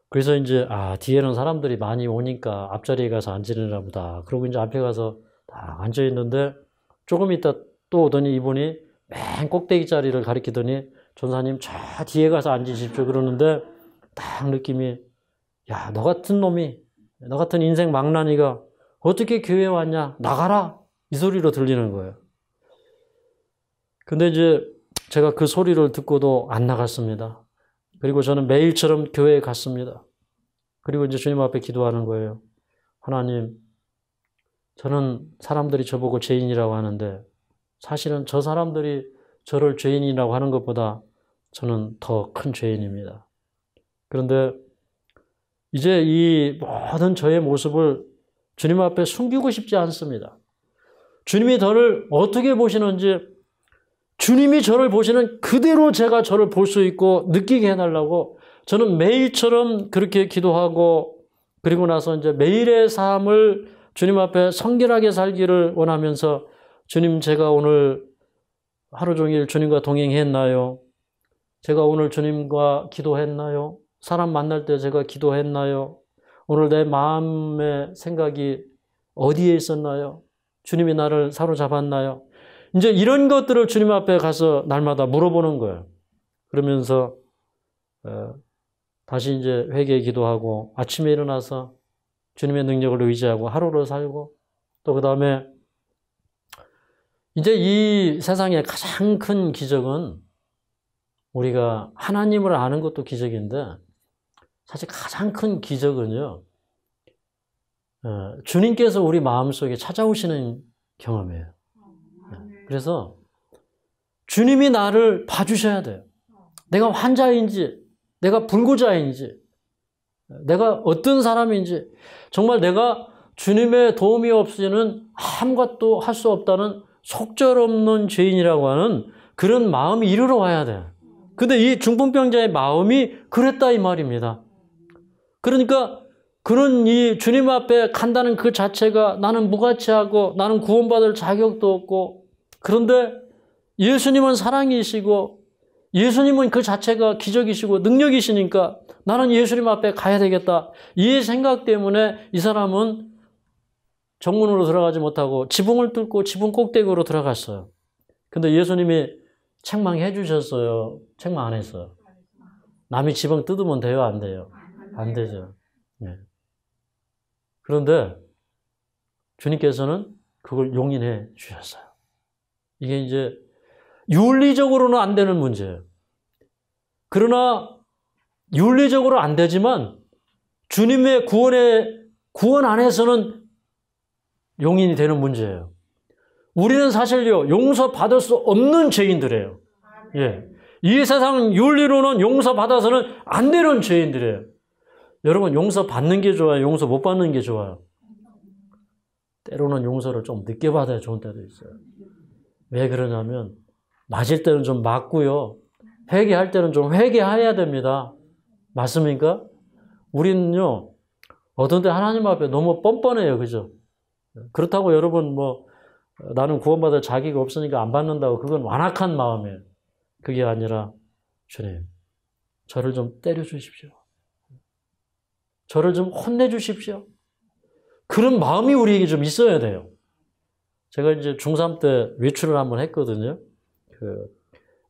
A: 그래서 이제 뒤에는 사람들이 많이 오니까 앞자리에 가서 앉으려나 보다. 그러고 이제 앞에 가서 딱 앉아 있는데 조금 있다 또 오더니 이분이 맨 꼭대기 자리를 가리키더니 전사님 저 뒤에 가서 앉으십시오 그러는데 딱 느낌이 야, 너 같은 놈이, 너 같은 인생 망나니가 어떻게 교회에 왔냐? 나가라! 이 소리로 들리는 거예요. 근데 이제 제가 그 소리를 듣고도 안 나갔습니다. 그리고 저는 매일처럼 교회에 갔습니다. 그리고 이제 주님 앞에 기도하는 거예요. 하나님, 저는 사람들이 저보고 죄인이라고 하는데 사실은 저 사람들이 저를 죄인이라고 하는 것보다 저는 더 큰 죄인입니다. 그런데 이제 이 모든 저의 모습을 주님 앞에 숨기고 싶지 않습니다. 주님이 저를 어떻게 보시는지 주님이 저를 보시는 그대로 제가 저를 볼 수 있고 느끼게 해달라고 저는 매일처럼 그렇게 기도하고 그리고 나서 이제 매일의 삶을 주님 앞에 성결하게 살기를 원하면서 주님 제가 오늘 하루 종일 주님과 동행했나요? 제가 오늘 주님과 기도했나요? 사람 만날 때 제가 기도했나요? 오늘 내 마음의 생각이 어디에 있었나요? 주님이 나를 사로잡았나요? 이제 이런 것들을 주님 앞에 가서 날마다 물어보는 거예요. 그러면서 다시 이제 회개 기도하고 아침에 일어나서 주님의 능력을 의지하고 하루를 살고 또 그 다음에 이제 이 세상의 가장 큰 기적은 우리가 하나님을 아는 것도 기적인데 사실 가장 큰 기적은요. 주님께서 우리 마음속에 찾아오시는 경험이에요. 그래서 주님이 나를 봐주셔야 돼요. 내가 환자인지 내가 불구자인지 내가 어떤 사람인지 정말 내가 주님의 도움이 없이는 아무것도 할 수 없다는 속절없는 죄인이라고 하는 그런 마음이 이르러 와야 돼요. 근데 이 중풍병자의 마음이 그랬다 이 말입니다. 그러니까 그런 이 주님 앞에 간다는 그 자체가 나는 무가치하고 나는 구원받을 자격도 없고 그런데 예수님은 사랑이시고 예수님은 그 자체가 기적이시고 능력이시니까 나는 예수님 앞에 가야 되겠다. 이 생각 때문에 이 사람은 정문으로 들어가지 못하고 지붕을 뚫고 지붕 꼭대기로 들어갔어요. 근데 예수님이 책망해 주셨어요? 책망 안 했어요? 남이 지붕 뜯으면 돼요? 안 돼요? 안 되죠. 네. 그런데 주님께서는 그걸 용인해 주셨어요. 이게 이제 윤리적으로는 안 되는 문제예요. 그러나 윤리적으로 안 되지만 주님의 구원 안에서는 용인이 되는 문제예요. 우리는 사실요 용서받을 수 없는 죄인들이에요. 예. 이 세상 윤리로는 용서받아서는 안 되는 죄인들이에요. 여러분 용서받는 게 좋아요? 용서 못 받는 게 좋아요? 때로는 용서를 좀 늦게 받아야 좋은 때도 있어요. 왜 그러냐면 맞을 때는 좀 맞고요. 회개할 때는 좀 회개해야 됩니다. 맞습니까? 우리는요. 어떤 때 하나님 앞에 너무 뻔뻔해요. 그죠? 그렇다고 여러분 뭐 나는 구원받을 자격이 없으니까 안 받는다고 그건 완악한 마음이에요. 그게 아니라 주님 저를 좀 때려주십시오. 저를 좀 혼내주십시오. 그런 마음이 우리에게 좀 있어야 돼요. 제가 이제 중3 때 외출을 한번 했거든요. 그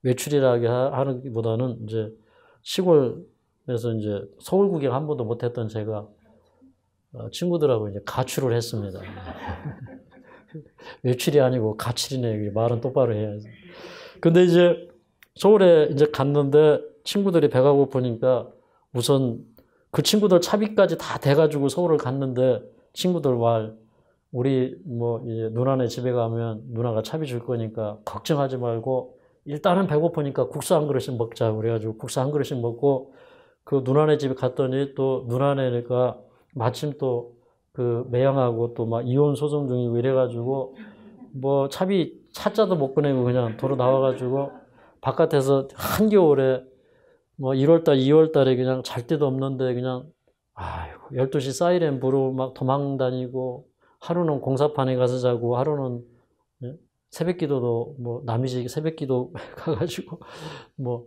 A: 외출이라고 하는 것보다는 이제 시골에서 이제 서울 구경 한 번도 못 했던 제가 친구들하고 이제 가출을 했습니다. 외출이 아니고 가출이네. 말은 똑바로 해야지. 근데 이제 서울에 이제 갔는데 친구들이 배가 고프니까 우선 그 친구들 차비까지 다 돼가지고 서울을 갔는데 친구들 말 우리 뭐 이제 누나네 집에 가면 누나가 차비 줄 거니까 걱정하지 말고 일단은 배고프니까 국수 한 그릇씩 먹자. 그래가지고 국수 한 그릇씩 먹고 그 누나네 집에 갔더니 또 누나네가 마침 또 그 매형하고 또 막 이혼 소송 중이고 이래가지고 뭐 차비 차자도 못 보내고 그냥 도로 나와가지고 바깥에서 한겨울에 뭐 1월달, 2월달에 그냥 잘 데도 없는데 그냥 아이고 12시 사이렌 부르고 막 도망 다니고 하루는 공사판에 가서 자고 하루는 새벽기도도 뭐 남이지 새벽기도 가가지고 뭐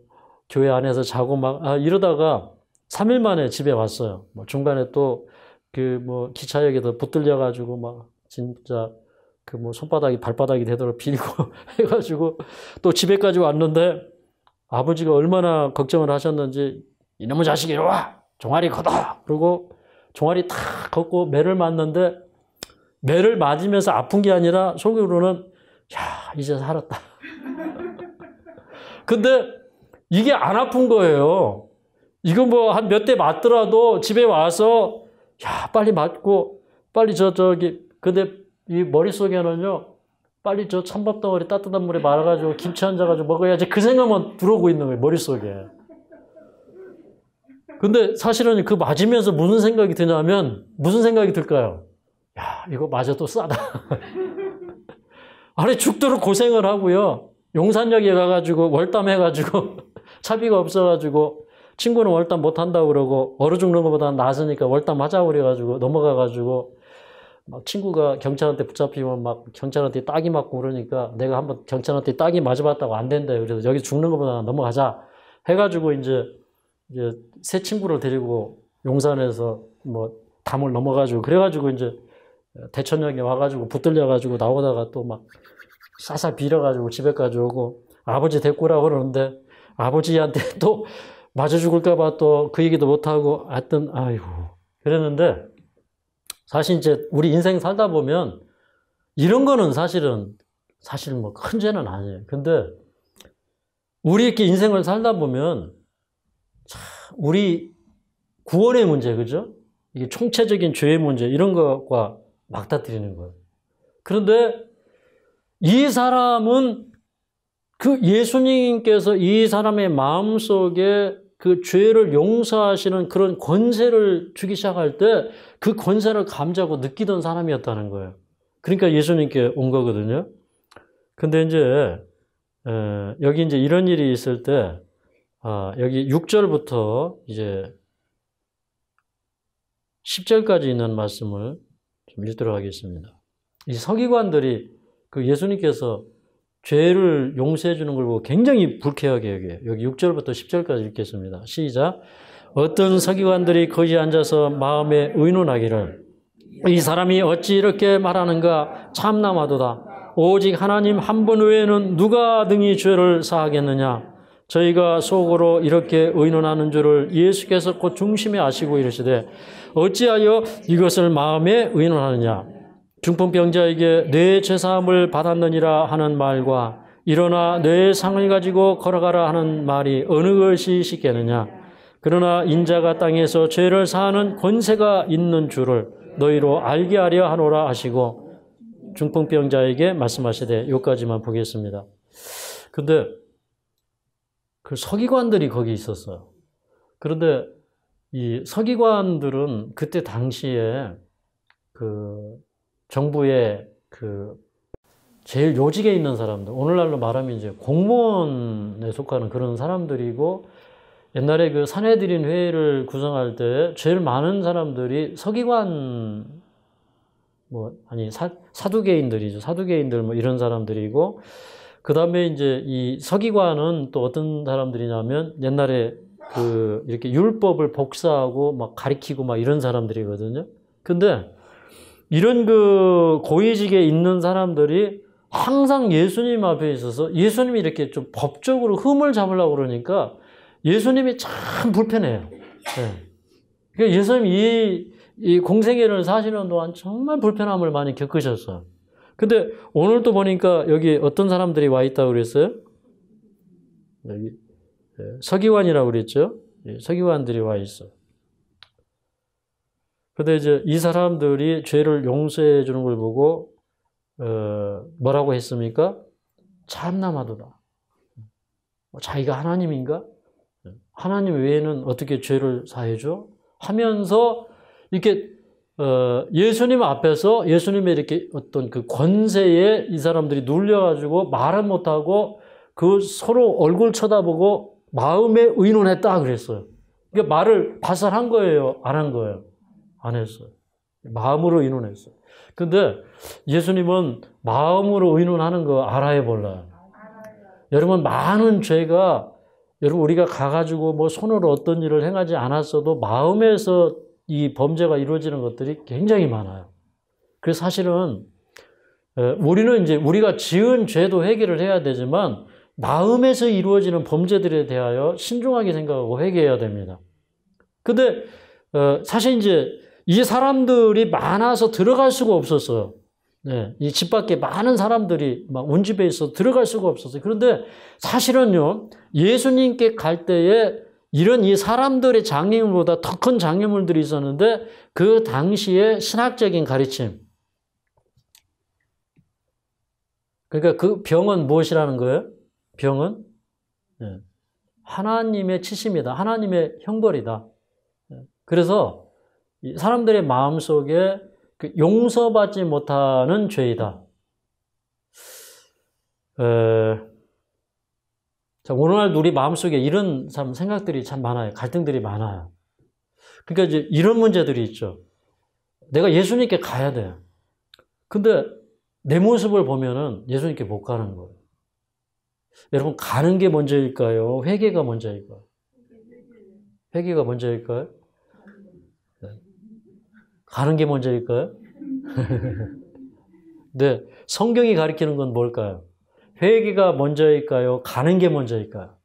A: 교회 안에서 자고 막 이러다가 3일 만에 집에 왔어요. 뭐 중간에 또 그 뭐 기차역에도 붙들려 가지고 막 진짜 그 뭐 손바닥이 발바닥이 되도록 빌고 해가지고 또 집에까지 왔는데 아버지가 얼마나 걱정을 하셨는지 이놈의 자식이 이리 와! 종아리 걷어! 그리고 종아리 탁 걷고 매를 맞는데 매를 맞으면서 아픈 게 아니라 속으로는 야, 이제 살았다. 근데 이게 안 아픈 거예요. 이거 뭐 한 몇 대 맞더라도 집에 와서 야, 빨리 맞고 빨리 근데 이 머릿속에는요. 빨리 저 찬밥덩어리 따뜻한 물에 말아가지고 김치 얹어가지고 먹어야지 그 생각만 들어오고 있는 거예요. 머릿속에. 근데 사실은 그 맞으면서 무슨 생각이 드냐면 무슨 생각이 들까요? 야, 이거 맞아도 싸다. 아니, 죽도록 고생을 하고요. 용산역에 가가지고 월담 해가지고 차비가 없어가지고 친구는 월담 못한다고 그러고 얼어 죽는 것보다 나으니까 월담 하자고 그래가지고 넘어가가지고 막 친구가 경찰한테 붙잡히면 막 경찰한테 딱이 맞고 그러니까 내가 한번 경찰한테 딱이 맞아봤다고 안 된다. 그래서 여기 죽는 것보다 넘어가자 해가지고 이제 새 친구를 데리고 용산에서 뭐 담을 넘어가지고 그래가지고 이제 대천역에 와가지고 붙들려가지고 나오다가 또 막 싸싸 빌어가지고 집에까지 오고 아버지 데리고 오라고 그러는데 아버지한테 또 맞아 죽을까봐 또 그 얘기도 못하고 하여튼 아이고 그랬는데 사실 이제 우리 인생 살다 보면 이런 거는 사실 뭐 큰 죄는 아니에요. 근데 우리 이렇게 인생을 살다 보면 참 우리 구원의 문제, 그죠? 이게 총체적인 죄의 문제 이런 것과 맞닥뜨리는 거예요. 그런데 이 사람은 그 예수님께서 이 사람의 마음속에 그 죄를 용서하시는 그런 권세를 주기 시작할 때 그 권세를 감지하고 느끼던 사람이었다는 거예요. 그러니까 예수님께 온 거거든요. 근데 이제 여기 이제 이런 일이 있을 때 여기 6절부터 이제 10절까지 있는 말씀을 좀 읽도록 하겠습니다. 이 서기관들이 그 예수님께서 죄를 용서해 주는 걸 보고 굉장히 불쾌하게 여겨요. 여기 6절부터 10절까지 읽겠습니다. 시작. 어떤 서기관들이 거기 앉아서 마음에 의논하기를 이 사람이 어찌 이렇게 말하는가 참나마도다. 오직 하나님 한 분 외에는 누가 등이 죄를 사하겠느냐. 저희가 속으로 이렇게 의논하는 줄을 예수께서 곧 중심에 아시고 이르시되 어찌하여 이것을 마음에 의논하느냐. 중풍병자에게 뇌 죄사함을 받았느니라 하는 말과 일어나 뇌의 상을 가지고 걸어가라 하는 말이 어느 것이 쉽겠느냐. 그러나 인자가 땅에서 죄를 사하는 권세가 있는 줄을 너희로 알게 하려 하노라 하시고 중풍병자에게 말씀하시되 여기까지만 보겠습니다. 근데 그 서기관들이 거기 있었어요. 그런데 이 서기관들은 그때 당시에 그 정부의 그 제일 요직에 있는 사람들, 오늘날로 말하면 이제 공무원에 속하는 그런 사람들이고 옛날에 그 산헤드린 회의를 구성할 때 제일 많은 사람들이 서기관 사두개인들이죠. 사두개인들 뭐 이런 사람들이고 그 다음에 이제 이 서기관은 또 어떤 사람들이냐면 옛날에 그 이렇게 율법을 복사하고 막 가리키고 막 이런 사람들이거든요. 근데 이런 그 고위직에 있는 사람들이 항상 예수님 앞에 있어서 예수님이 이렇게 좀 법적으로 흠을 잡으려고 그러니까 예수님이 참 불편해요. 네. 그러니까 예수님이 이 공생애를 사시는 동안 정말 불편함을 많이 겪으셨어요. 근데 오늘도 보니까 여기 어떤 사람들이 와 있다고 그랬어요? 여기 서기관이라고 그랬죠? 서기관들이 와 있어. 근데 이제 이 사람들이 죄를 용서해 주는 걸 보고 뭐라고 했습니까? 참나마도다. 자기가 하나님인가? 하나님 외에는 어떻게 죄를 사해줘? 하면서 이렇게 예수님 앞에서 예수님의 이렇게 어떤 그 권세에 이 사람들이 눌려가지고 말은 못하고 그 서로 얼굴 쳐다보고 마음에 의논했다 그랬어요. 그러니까 말을 바살한 거예요? 안 한 거예요? 안 했어요. 마음으로 의논했어요. 근데 예수님은 마음으로 의논하는 거 알아요, 몰라요? 여러분, 많은 죄가 여러분 우리가 가가지고 뭐 손으로 어떤 일을 행하지 않았어도 마음에서 이 범죄가 이루어지는 것들이 굉장히 많아요. 그래서 사실은 우리는 이제 우리가 지은 죄도 회개를 해야 되지만 마음에서 이루어지는 범죄들에 대하여 신중하게 생각하고 회개해야 됩니다. 근데 사실 이제 이 사람들이 많아서 들어갈 수가 없었어요. 네, 이 집 밖에 많은 사람들이 막 온 집에 있어 들어갈 수가 없었어요. 그런데 사실은요, 예수님께 갈 때에 이런 이 사람들의 장애물보다 더 큰 장애물들이 있었는데 그 당시에 신학적인 가르침. 그러니까 그 병은 무엇이라는 거예요? 병은 네, 하나님의 치심이다. 하나님의 형벌이다. 그래서 사람들의 마음속에 용서받지 못하는 죄이다. 자, 오늘날 우리 마음속에 이런 생각들이 참 많아요. 갈등들이 많아요. 그러니까 이제 이런 문제들이 있죠. 내가 예수님께 가야 돼요. 근데 내 모습을 보면은 예수님께 못 가는 거예요. 여러분, 가는 게 먼저일까요? 회개가 먼저일까요? 회개가 먼저일까요? 네. 가는 게 먼저일까요? 네, 성경이 가리키는 건 뭘까요? 회개가 먼저일까요? 가는 게 먼저일까요?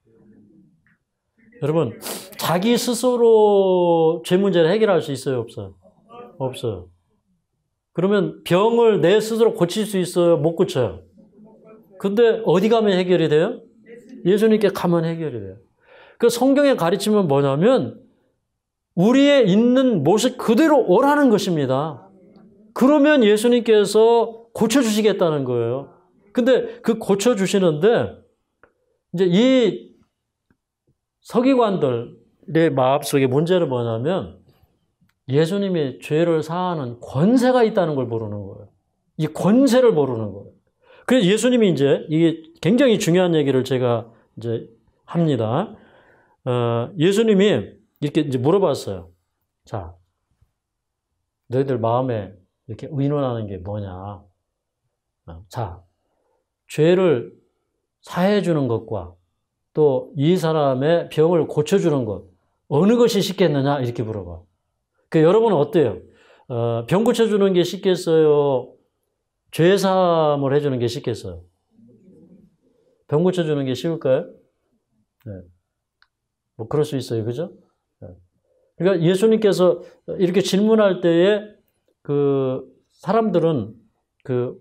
A: 여러분, 자기 스스로 죄 문제를 해결할 수 있어요? 없어요? 없어요. 그러면 병을 내 스스로 고칠 수 있어요? 못 고쳐요? 근데 어디 가면 해결이 돼요? 예수님께 가면 해결이 돼요. 그 성경의 가르침은 뭐냐면 우리의 있는 모습 그대로 오라는 것입니다. 그러면 예수님께서 고쳐주시겠다는 거예요. 근데 그 고쳐주시는데 이제 이 서기관들의 마음속에 문제는 뭐냐면 예수님이 죄를 사하는 권세가 있다는 걸 모르는 거예요. 이 권세를 모르는 거예요. 그래서 예수님이 이제 이게 굉장히 중요한 얘기를 제가 이제 합니다. 예수님이 이렇게 이제 물어봤어요. 자, 너희들 마음에 이렇게 의논하는 게 뭐냐? 자, 죄를 사해 주는 것과 또 이 사람의 병을 고쳐주는 것 어느 것이 쉽겠느냐 이렇게 물어봐. 그 여러분은 어때요? 병 고쳐주는 게 쉽겠어요? 죄 사함을 해주는 게 쉽겠어요? 병 고쳐주는 게 쉬울까요? 네. 뭐 그럴 수 있어요, 그죠? 네. 그러니까 예수님께서 이렇게 질문할 때에 그 사람들은 그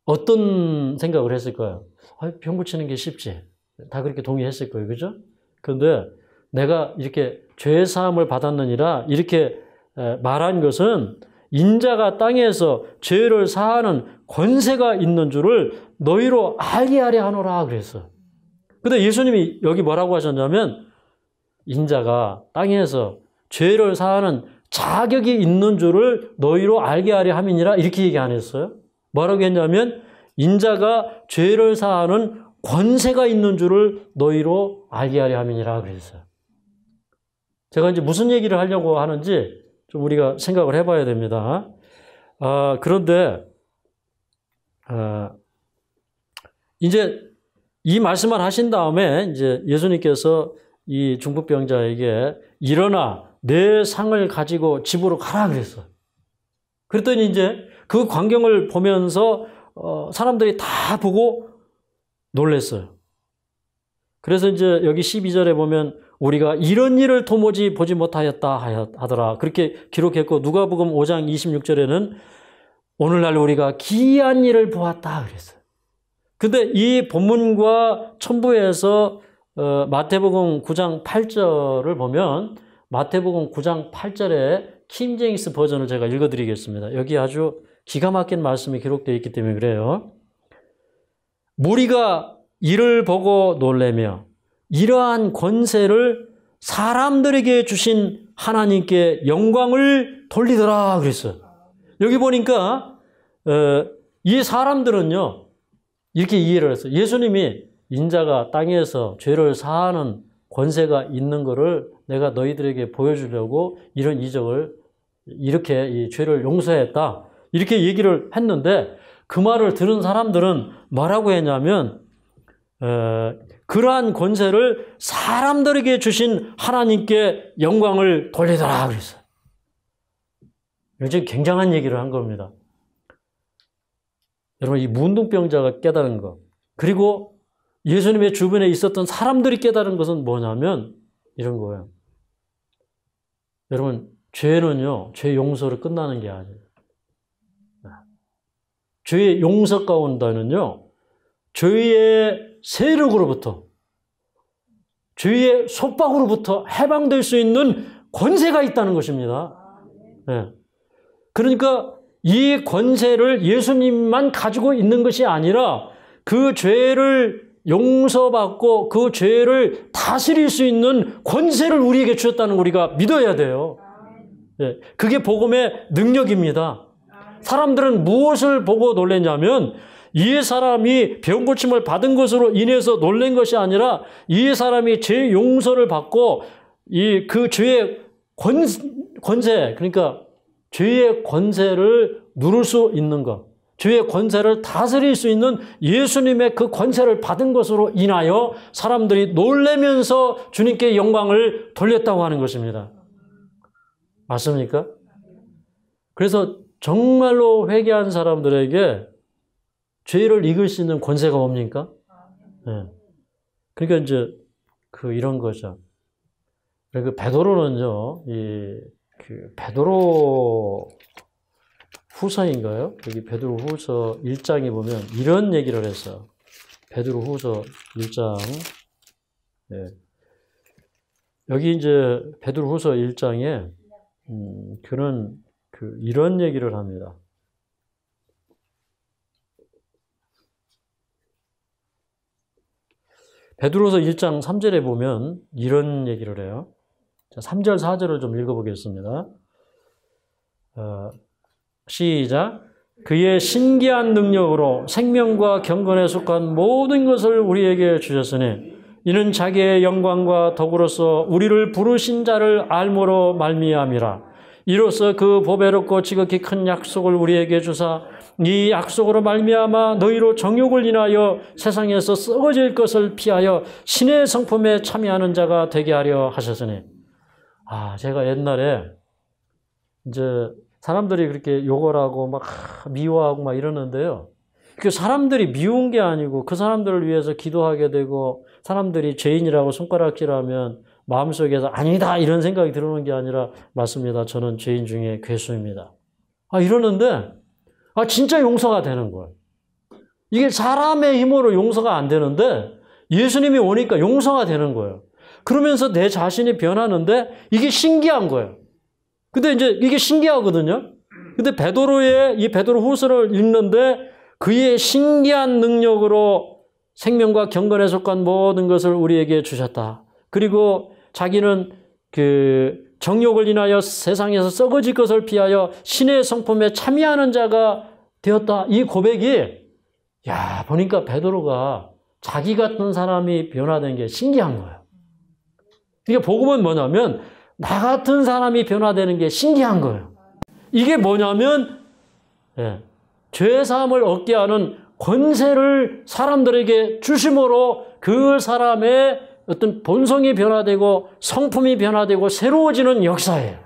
A: 어떤 생각을 했을까요? 병 고치는 게 쉽지. 다 그렇게 동의했을 거예요, 그죠? 그런데 내가 이렇게 죄 사함을 받았느니라 이렇게 말한 것은 인자가 땅에서 죄를 사하는 권세가 있는 줄을 너희로 알게 하려 하노라 그랬어요. 근데 예수님이 여기 뭐라고 하셨냐면 인자가 땅에서 죄를 사하는 자격이 있는 줄을 너희로 알게 하려 함이니라 이렇게 얘기 안 했어요. 뭐라고 했냐면 인자가 죄를 사하는 권세가 있는 줄을 너희로 알게 하려 함이니라 그랬어요. 제가 이제 무슨 얘기를 하려고 하는지 좀 우리가 생각을 해봐야 됩니다. 그런데 이제 이 말씀을 하신 다음에 이제 예수님께서 이 중풍병자에게 일어나 내 상을 가지고 집으로 가라 그랬어요. 그랬더니 이제 그 광경을 보면서 사람들이 다 보고 놀랐어요. 그래서 이제 여기 12절에 보면 우리가 이런 일을 도무지 보지 못하였다 하더라. 그렇게 기록했고 누가복음 5장 26절에는 오늘날 우리가 기이한 일을 보았다 그랬어요. 근데 이 본문과 첨부해서 마태복음 9장 8절을 보면 마태복음 9장 8절에 킹제임스 버전을 제가 읽어드리겠습니다. 여기 아주 기가 막힌 말씀이 기록되어 있기 때문에 그래요. 무리가 이를 보고 놀라며 이러한 권세를 사람들에게 주신 하나님께 영광을 돌리더라 그랬어요. 여기 보니까 이 사람들은요 이렇게 이해를 했어요. 예수님이 인자가 땅에서 죄를 사하는 권세가 있는 것을 내가 너희들에게 보여주려고 이런 이적을 이렇게 이 죄를 용서했다 이렇게 얘기를 했는데 그 말을 들은 사람들은 뭐라고 했냐면 그러한 권세를 사람들에게 주신 하나님께 영광을 돌리더라 그랬어요. 요즘 굉장한 얘기를 한 겁니다. 여러분, 이 문둥병자가 깨달은 것, 그리고 예수님의 주변에 있었던 사람들이 깨달은 것은 뭐냐면 이런 거예요. 여러분, 죄는요, 죄 용서로 끝나는 게 아니에요. 죄의 용서 가운데는요, 죄의 세력으로부터, 죄의 속박으로부터 해방될 수 있는 권세가 있다는 것입니다. 네. 그러니까 이 권세를 예수님만 가지고 있는 것이 아니라 그 죄를 용서받고 그 죄를 다스릴 수 있는 권세를 우리에게 주셨다는 걸 우리가 믿어야 돼요. 네. 그게 복음의 능력입니다. 사람들은 무엇을 보고 놀랐냐면 이 사람이 병고침을 받은 것으로 인해서 놀란 것이 아니라 이 사람이 죄 용서를 받고 그 죄의 권세, 그러니까 죄의 권세를 누를 수 있는 것, 죄의 권세를 다스릴 수 있는 예수님의 그 권세를 받은 것으로 인하여 사람들이 놀라면서 주님께 영광을 돌렸다고 하는 것입니다. 맞습니까? 그래서 정말로 회개한 사람들에게 죄를 이길 수 있는 권세가 뭡니까? 네. 그러니까 이제 이런 거죠. 그 베드로는요, 베드로 후서인가요? 여기 베드로 후서 1장에 보면 이런 얘기를 했어요. 베드로 후서 1장. 네. 여기 이제 베드로 후서 1장에, 그는 이런 얘기를 합니다. 베드로서 1장 3절에 보면 이런 얘기를 해요. 자, 3절, 4절을 좀 읽어보겠습니다. 시작. 그의 신기한 능력으로 생명과 경건에 속한 모든 것을 우리에게 주셨으니 이는 자기의 영광과 덕으로서 우리를 부르신 자를 알므로 말미암이라. 이로써 그 보배롭고 지극히 큰 약속을 우리에게 주사 이 약속으로 말미암아 너희로 정욕을 인하여 세상에서 썩어질 것을 피하여 신의 성품에 참여하는 자가 되게 하려 하셨으니. 제가 옛날에 이제 사람들이 그렇게 욕을 하고 막 미워하고 막 이러는데요. 그 사람들이 미운 게 아니고 그 사람들을 위해서 기도하게 되고 사람들이 죄인이라고 손가락질하면 마음속에서 아니다 이런 생각이 들어오는 게 아니라 맞습니다. 저는 죄인 중에 괴수입니다. 이러는데 진짜 용서가 되는 거예요. 이게 사람의 힘으로 용서가 안 되는데 예수님이 오니까 용서가 되는 거예요. 그러면서 내 자신이 변하는데 이게 신기한 거예요. 근데 이제 이게 신기하거든요. 근데 이 베드로 후서를 읽는데 그의 신기한 능력으로 생명과 경건에 속한 모든 것을 우리에게 주셨다. 그리고 자기는 정욕을 인하여 세상에서 썩어질 것을 피하여 신의 성품에 참여하는 자가 되었다. 이 고백이 보니까 베드로가 자기 같은 사람이 변화된 게 신기한 거예요. 이게 복음은 뭐냐면 나 같은 사람이 변화되는 게 신기한 거예요. 이게 뭐냐면 죄사함을 얻게 하는 권세를 사람들에게 주심으로 그 사람의 어떤 본성이 변화되고 성품이 변화되고 새로워지는 역사예요.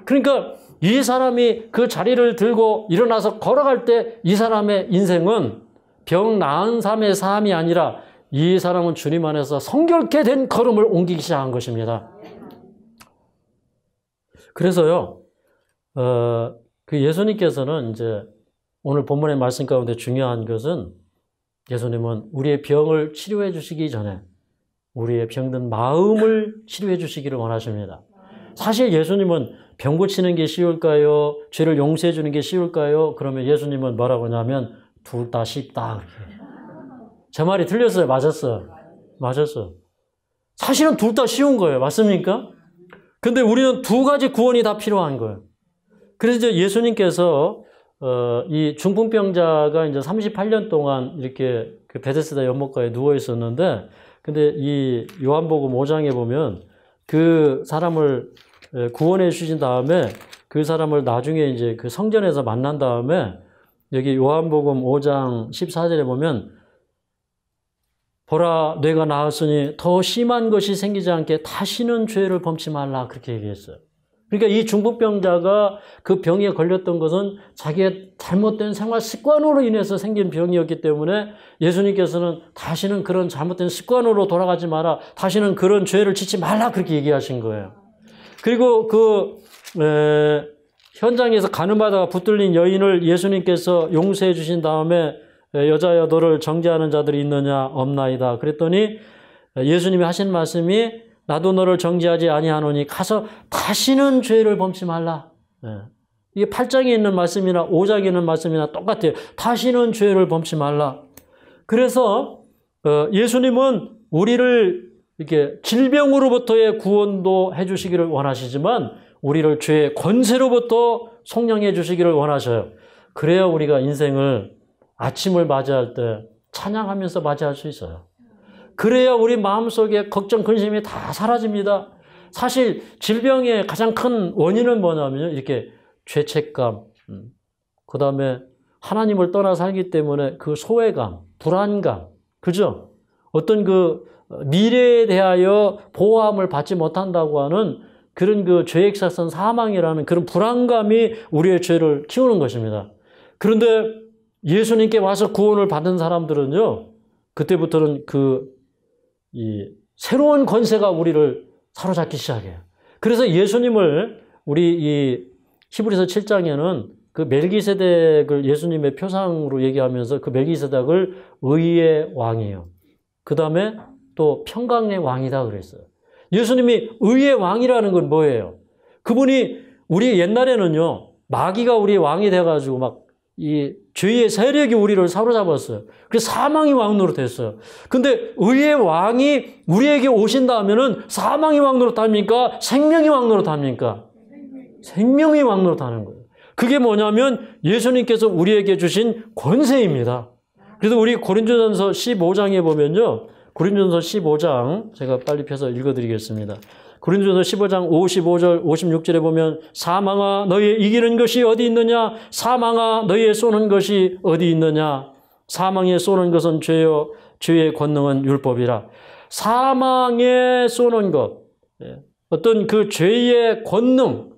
A: 그러니까 이 사람이 그 자리를 들고 일어나서 걸어갈 때 이 사람의 인생은 병 나은 삶의 삶이 아니라 이 사람은 주님 안에서 성결케 된 걸음을 옮기기 시작한 것입니다. 그래서요, 그 예수님께서는 이제 오늘 본문의 말씀 가운데 중요한 것은 예수님은 우리의 병을 치료해 주시기 전에 우리의 병든 마음을 치료해 주시기를 원하십니다. 사실 예수님은 병 고치는 게 쉬울까요? 죄를 용서해 주는 게 쉬울까요? 그러면 예수님은 뭐라고 하냐면 둘 다 쉽다. 제 말이 틀렸어요? 맞았어요? 맞았어요. 사실은 둘 다 쉬운 거예요. 맞습니까? 근데 우리는 두 가지 구원이 다 필요한 거예요. 그래서 이제 예수님께서 이 중풍병자가 이제 38년 동안 이렇게 그 베데스다 연못가에 누워 있었는데, 근데 이 요한복음 5장에 보면 그 사람을 구원해 주신 다음에 그 사람을 나중에 이제 그 성전에서 만난 다음에 여기 요한복음 5장 14절에 보면 보라 뇌가 나았으니 더 심한 것이 생기지 않게 다시는 죄를 범치 말라 그렇게 얘기했어요. 그러니까 이 중풍병자가 그 병에 걸렸던 것은 자기의 잘못된 생활 습관으로 인해서 생긴 병이었기 때문에 예수님께서는 다시는 그런 잘못된 습관으로 돌아가지 마라. 다시는 그런 죄를 짓지 말라. 그렇게 얘기하신 거예요. 그리고 현장에서 가늠하다가 붙들린 여인을 예수님께서 용서해 주신 다음에 여자여 너를 정죄하는 자들이 있느냐 없나이다. 그랬더니 예수님이 하신 말씀이 나도 너를 정죄하지 아니하노니 가서 다시는 죄를 범치 말라. 이게 8장에 있는 말씀이나 5장에 있는 말씀이나 똑같아요. 다시는 죄를 범치 말라. 그래서 예수님은 우리를 이렇게 질병으로부터의 구원도 해주시기를 원하시지만 우리를 죄의 권세로부터 속량해 주시기를 원하셔요. 그래야 우리가 인생을 아침을 맞이할 때 찬양하면서 맞이할 수 있어요. 그래야 우리 마음속에 걱정, 근심이 다 사라집니다. 사실 질병의 가장 큰 원인은 뭐냐면 이렇게 죄책감, 그 다음에 하나님을 떠나 살기 때문에 그 소외감, 불안감, 그죠? 어떤 그 미래에 대하여 보호함을 받지 못한다고 하는 그런 그 죄의 사선 사망이라는 그런 불안감이 우리의 죄를 키우는 것입니다. 그런데 예수님께 와서 구원을 받은 사람들은요, 그때부터는 이 새로운 권세가 우리를 사로잡기 시작해요. 그래서 예수님을 우리 이 히브리서 7장에는 그 멜기세덱을 예수님의 표상으로 얘기하면서 그 멜기세덱을 의의 왕이에요. 그 다음에 또 평강의 왕이다 그랬어요. 예수님이 의의 왕이라는 건 뭐예요? 그분이 우리 옛날에는요, 마귀가 우리의 왕이 돼가지고 막 이 죄의 세력이 우리를 사로잡았어요. 그래서 사망의 왕으로 됐어요. 근데 의의 왕이 우리에게 오신다 하면은 사망의 왕으로 답니까? 생명의 왕으로 답니까? 생명의 왕으로 타는 거예요. 그게 뭐냐면 예수님께서 우리에게 주신 권세입니다. 그래서 우리 고린도전서 15장에 보면요. 고린도전서 15장 제가 빨리 펴서 읽어드리겠습니다. 고린도전서 15장 55절 56절에 보면 사망아 너희의 이기는 것이 어디 있느냐? 사망아 너희의 쏘는 것이 어디 있느냐? 사망에 쏘는 것은 죄요 죄의 권능은 율법이라. 사망에 쏘는 것, 어떤 그 죄의 권능,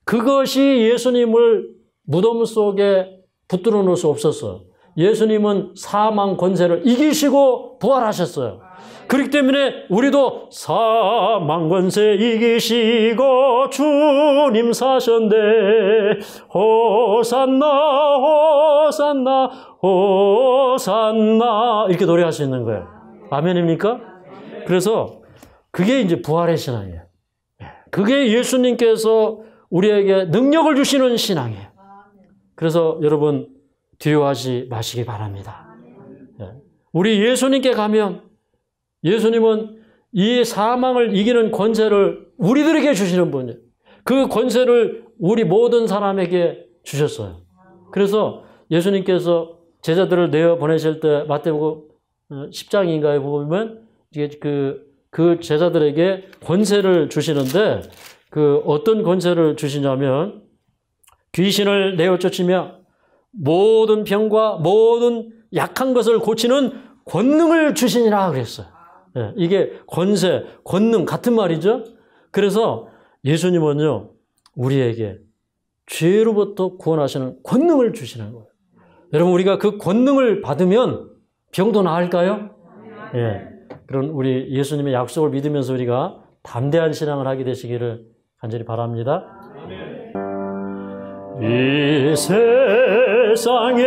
A: 그것이 예수님을 무덤 속에 붙들어 놓을 수 없었어요. 예수님은 사망 권세를 이기시고 부활하셨어요. 그렇기 때문에 우리도 사망 권세 이기시고 주님 사셨네 호산나 호산나 호산나 이렇게 노래할 수 있는 거예요. 아멘입니까? 그래서 그게 이제 부활의 신앙이에요. 그게 예수님께서 우리에게 능력을 주시는 신앙이에요. 그래서 여러분 두려워하지 마시기 바랍니다. 우리 예수님께 가면 예수님은 이 사망을 이기는 권세를 우리들에게 주시는 분이에요. 그 권세를 우리 모든 사람에게 주셨어요. 그래서 예수님께서 제자들을 내어 보내실 때 마태복음 10장인가에 보면 그 제자들에게 권세를 주시는데 그 어떤 권세를 주시냐면 귀신을 내어 쫓으며 모든 병과 모든 약한 것을 고치는 권능을 주시니라 그랬어요. 이게 권세, 권능 같은 말이죠. 그래서 예수님은요 우리에게 죄로부터 구원하시는 권능을 주시는 거예요. 여러분 우리가 그 권능을 받으면 병도 나을까요? 그런 우리 예수님의 약속을 믿으면서 우리가 담대한 신앙을 하게 되시기를 간절히 바랍니다. 이 세상에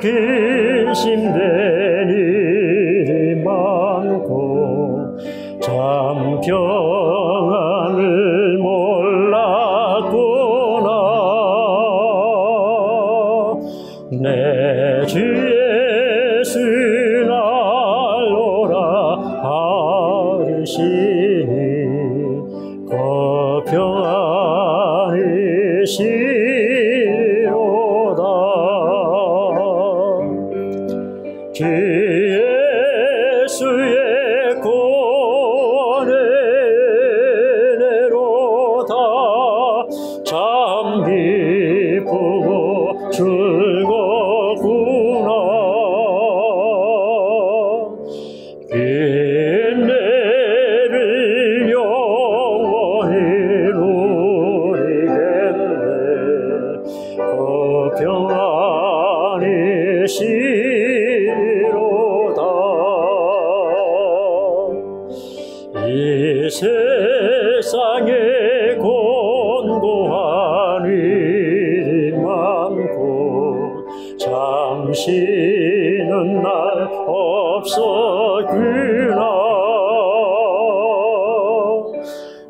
A: 근심된 일이 많고 참 평안을 몰랐구나. 내 주 예수 날로라 하시니 그 평안이시로다. 주 예수의 구원의 은혜로다. 참 기쁘고 즐겁구나. 은혜를 영원히 누리리. 이 세상에 곤고한 일이 많고 잠시는 날 없었구나.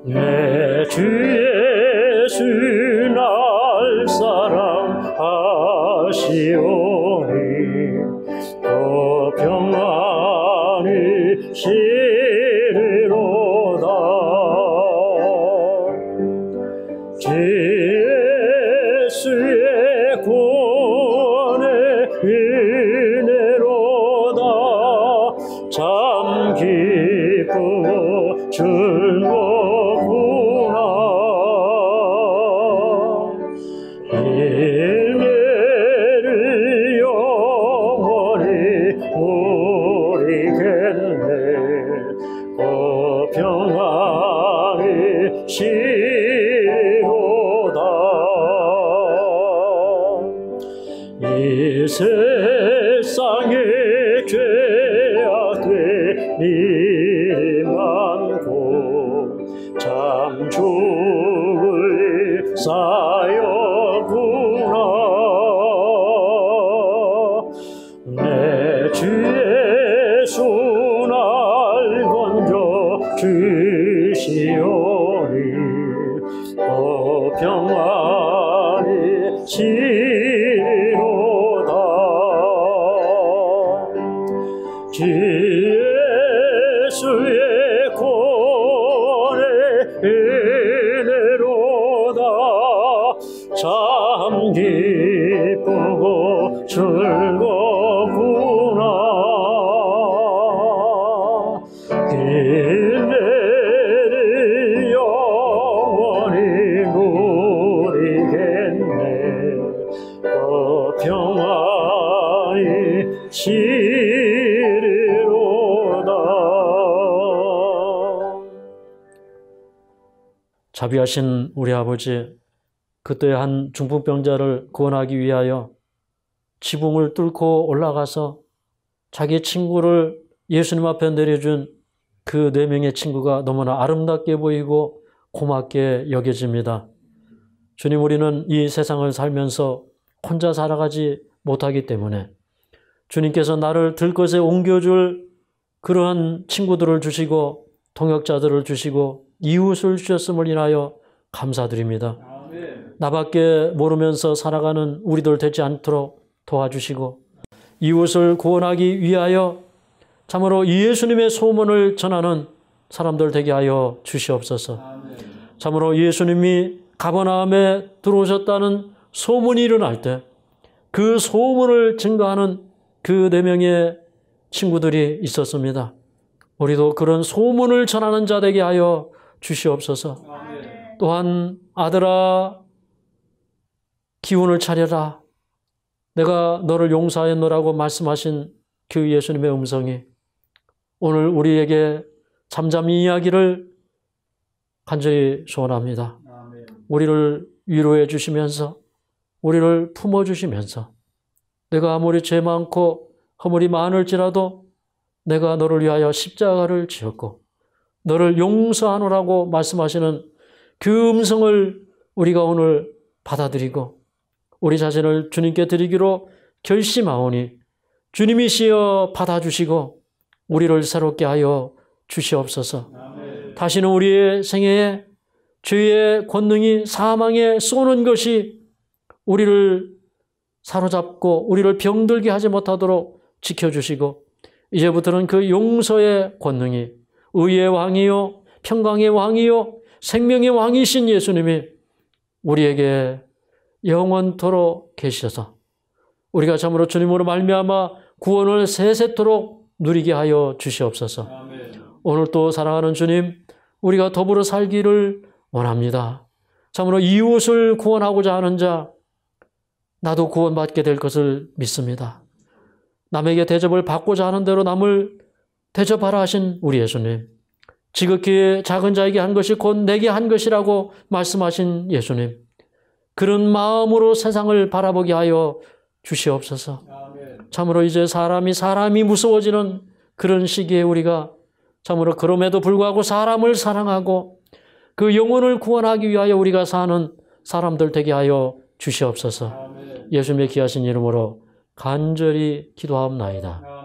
A: 내 주 예수 날 사랑하시오니 또 평안이 시리로다. 주 예수의 구원의 은혜로다. 참 기쁘고 즐거구나. 인내를 영원히 누리겠네. 그 평안이 시로다. 이 세상에 죄악된 일이 많고 참 죽을 사였구나. 내 주 예수 날 건져 주시오니 그 평안이 시로다. 주 예수의 구원의 은혜로다. 참 기쁘고 즐거구나. 인내를 영원히 누리겠네. 그 평안이 시리로다. 자비하신 우리 아버지, 그때 한 중풍병자를 구원하기 위하여 지붕을 뚫고 올라가서 자기 친구를 예수님 앞에 내려준 그 4명의 친구가 너무나 아름답게 보이고 고맙게 여겨집니다. 주님, 우리는 이 세상을 살면서 혼자 살아가지 못하기 때문에 주님께서 나를 들것에 옮겨줄 그러한 친구들을 주시고 동역자들을 주시고 이웃을 주셨음을 인하여 감사드립니다. 나밖에 모르면서 살아가는 우리들 되지 않도록 도와주시고 이웃을 구원하기 위하여 참으로 예수님의 소문을 전하는 사람들 되게 하여 주시옵소서. 참으로 예수님이 가버나움에 들어오셨다는 소문이 일어날 때 그 소문을 증거하는 그 4명의 친구들이 있었습니다. 우리도 그런 소문을 전하는 자 되게 하여 주시옵소서. 또한 아들아 기운을 차려라. 내가 너를 용서하였노라고 말씀하신 그 예수님의 음성이 오늘 우리에게 잠잠히 이야기를 간절히 소원합니다. 우리를 위로해 주시면서 우리를 품어주시면서 내가 아무리 죄 많고 허물이 많을지라도 내가 너를 위하여 십자가를 지었고 너를 용서하노라고 말씀하시는 그 음성을 우리가 오늘 받아들이고 우리 자신을 주님께 드리기로 결심하오니 주님이시여 받아주시고 우리를 새롭게 하여 주시옵소서. 다시는 우리의 생애에 죄의 권능이 사망에 쏘는 것이 우리를 사로잡고 우리를 병들게 하지 못하도록 지켜주시고 이제부터는 그 용서의 권능이 의의 왕이요 평강의 왕이요 생명의 왕이신 예수님이 우리에게 영원토록 계셔서 우리가 참으로 주님으로 말미암아 구원을 세세토록 누리게 하여 주시옵소서. 오늘 또 사랑하는 주님, 우리가 더불어 살기를 원합니다. 참으로 이웃을 구원하고자 하는 자, 나도 구원받게 될 것을 믿습니다. 남에게 대접을 받고자 하는 대로 남을 대접하라 하신 우리 예수님, 지극히 작은 자에게 한 것이 곧 내게 한 것이라고 말씀하신 예수님, 그런 마음으로 세상을 바라보게 하여 주시옵소서. 참으로 이제 사람이 무서워지는 그런 시기에 우리가 참으로 그럼에도 불구하고 사람을 사랑하고 그 영혼을 구원하기 위하여 우리가 사는 사람들 되게 하여 주시옵소서. 예수님의 귀하신 이름으로 간절히 기도하옵나이다.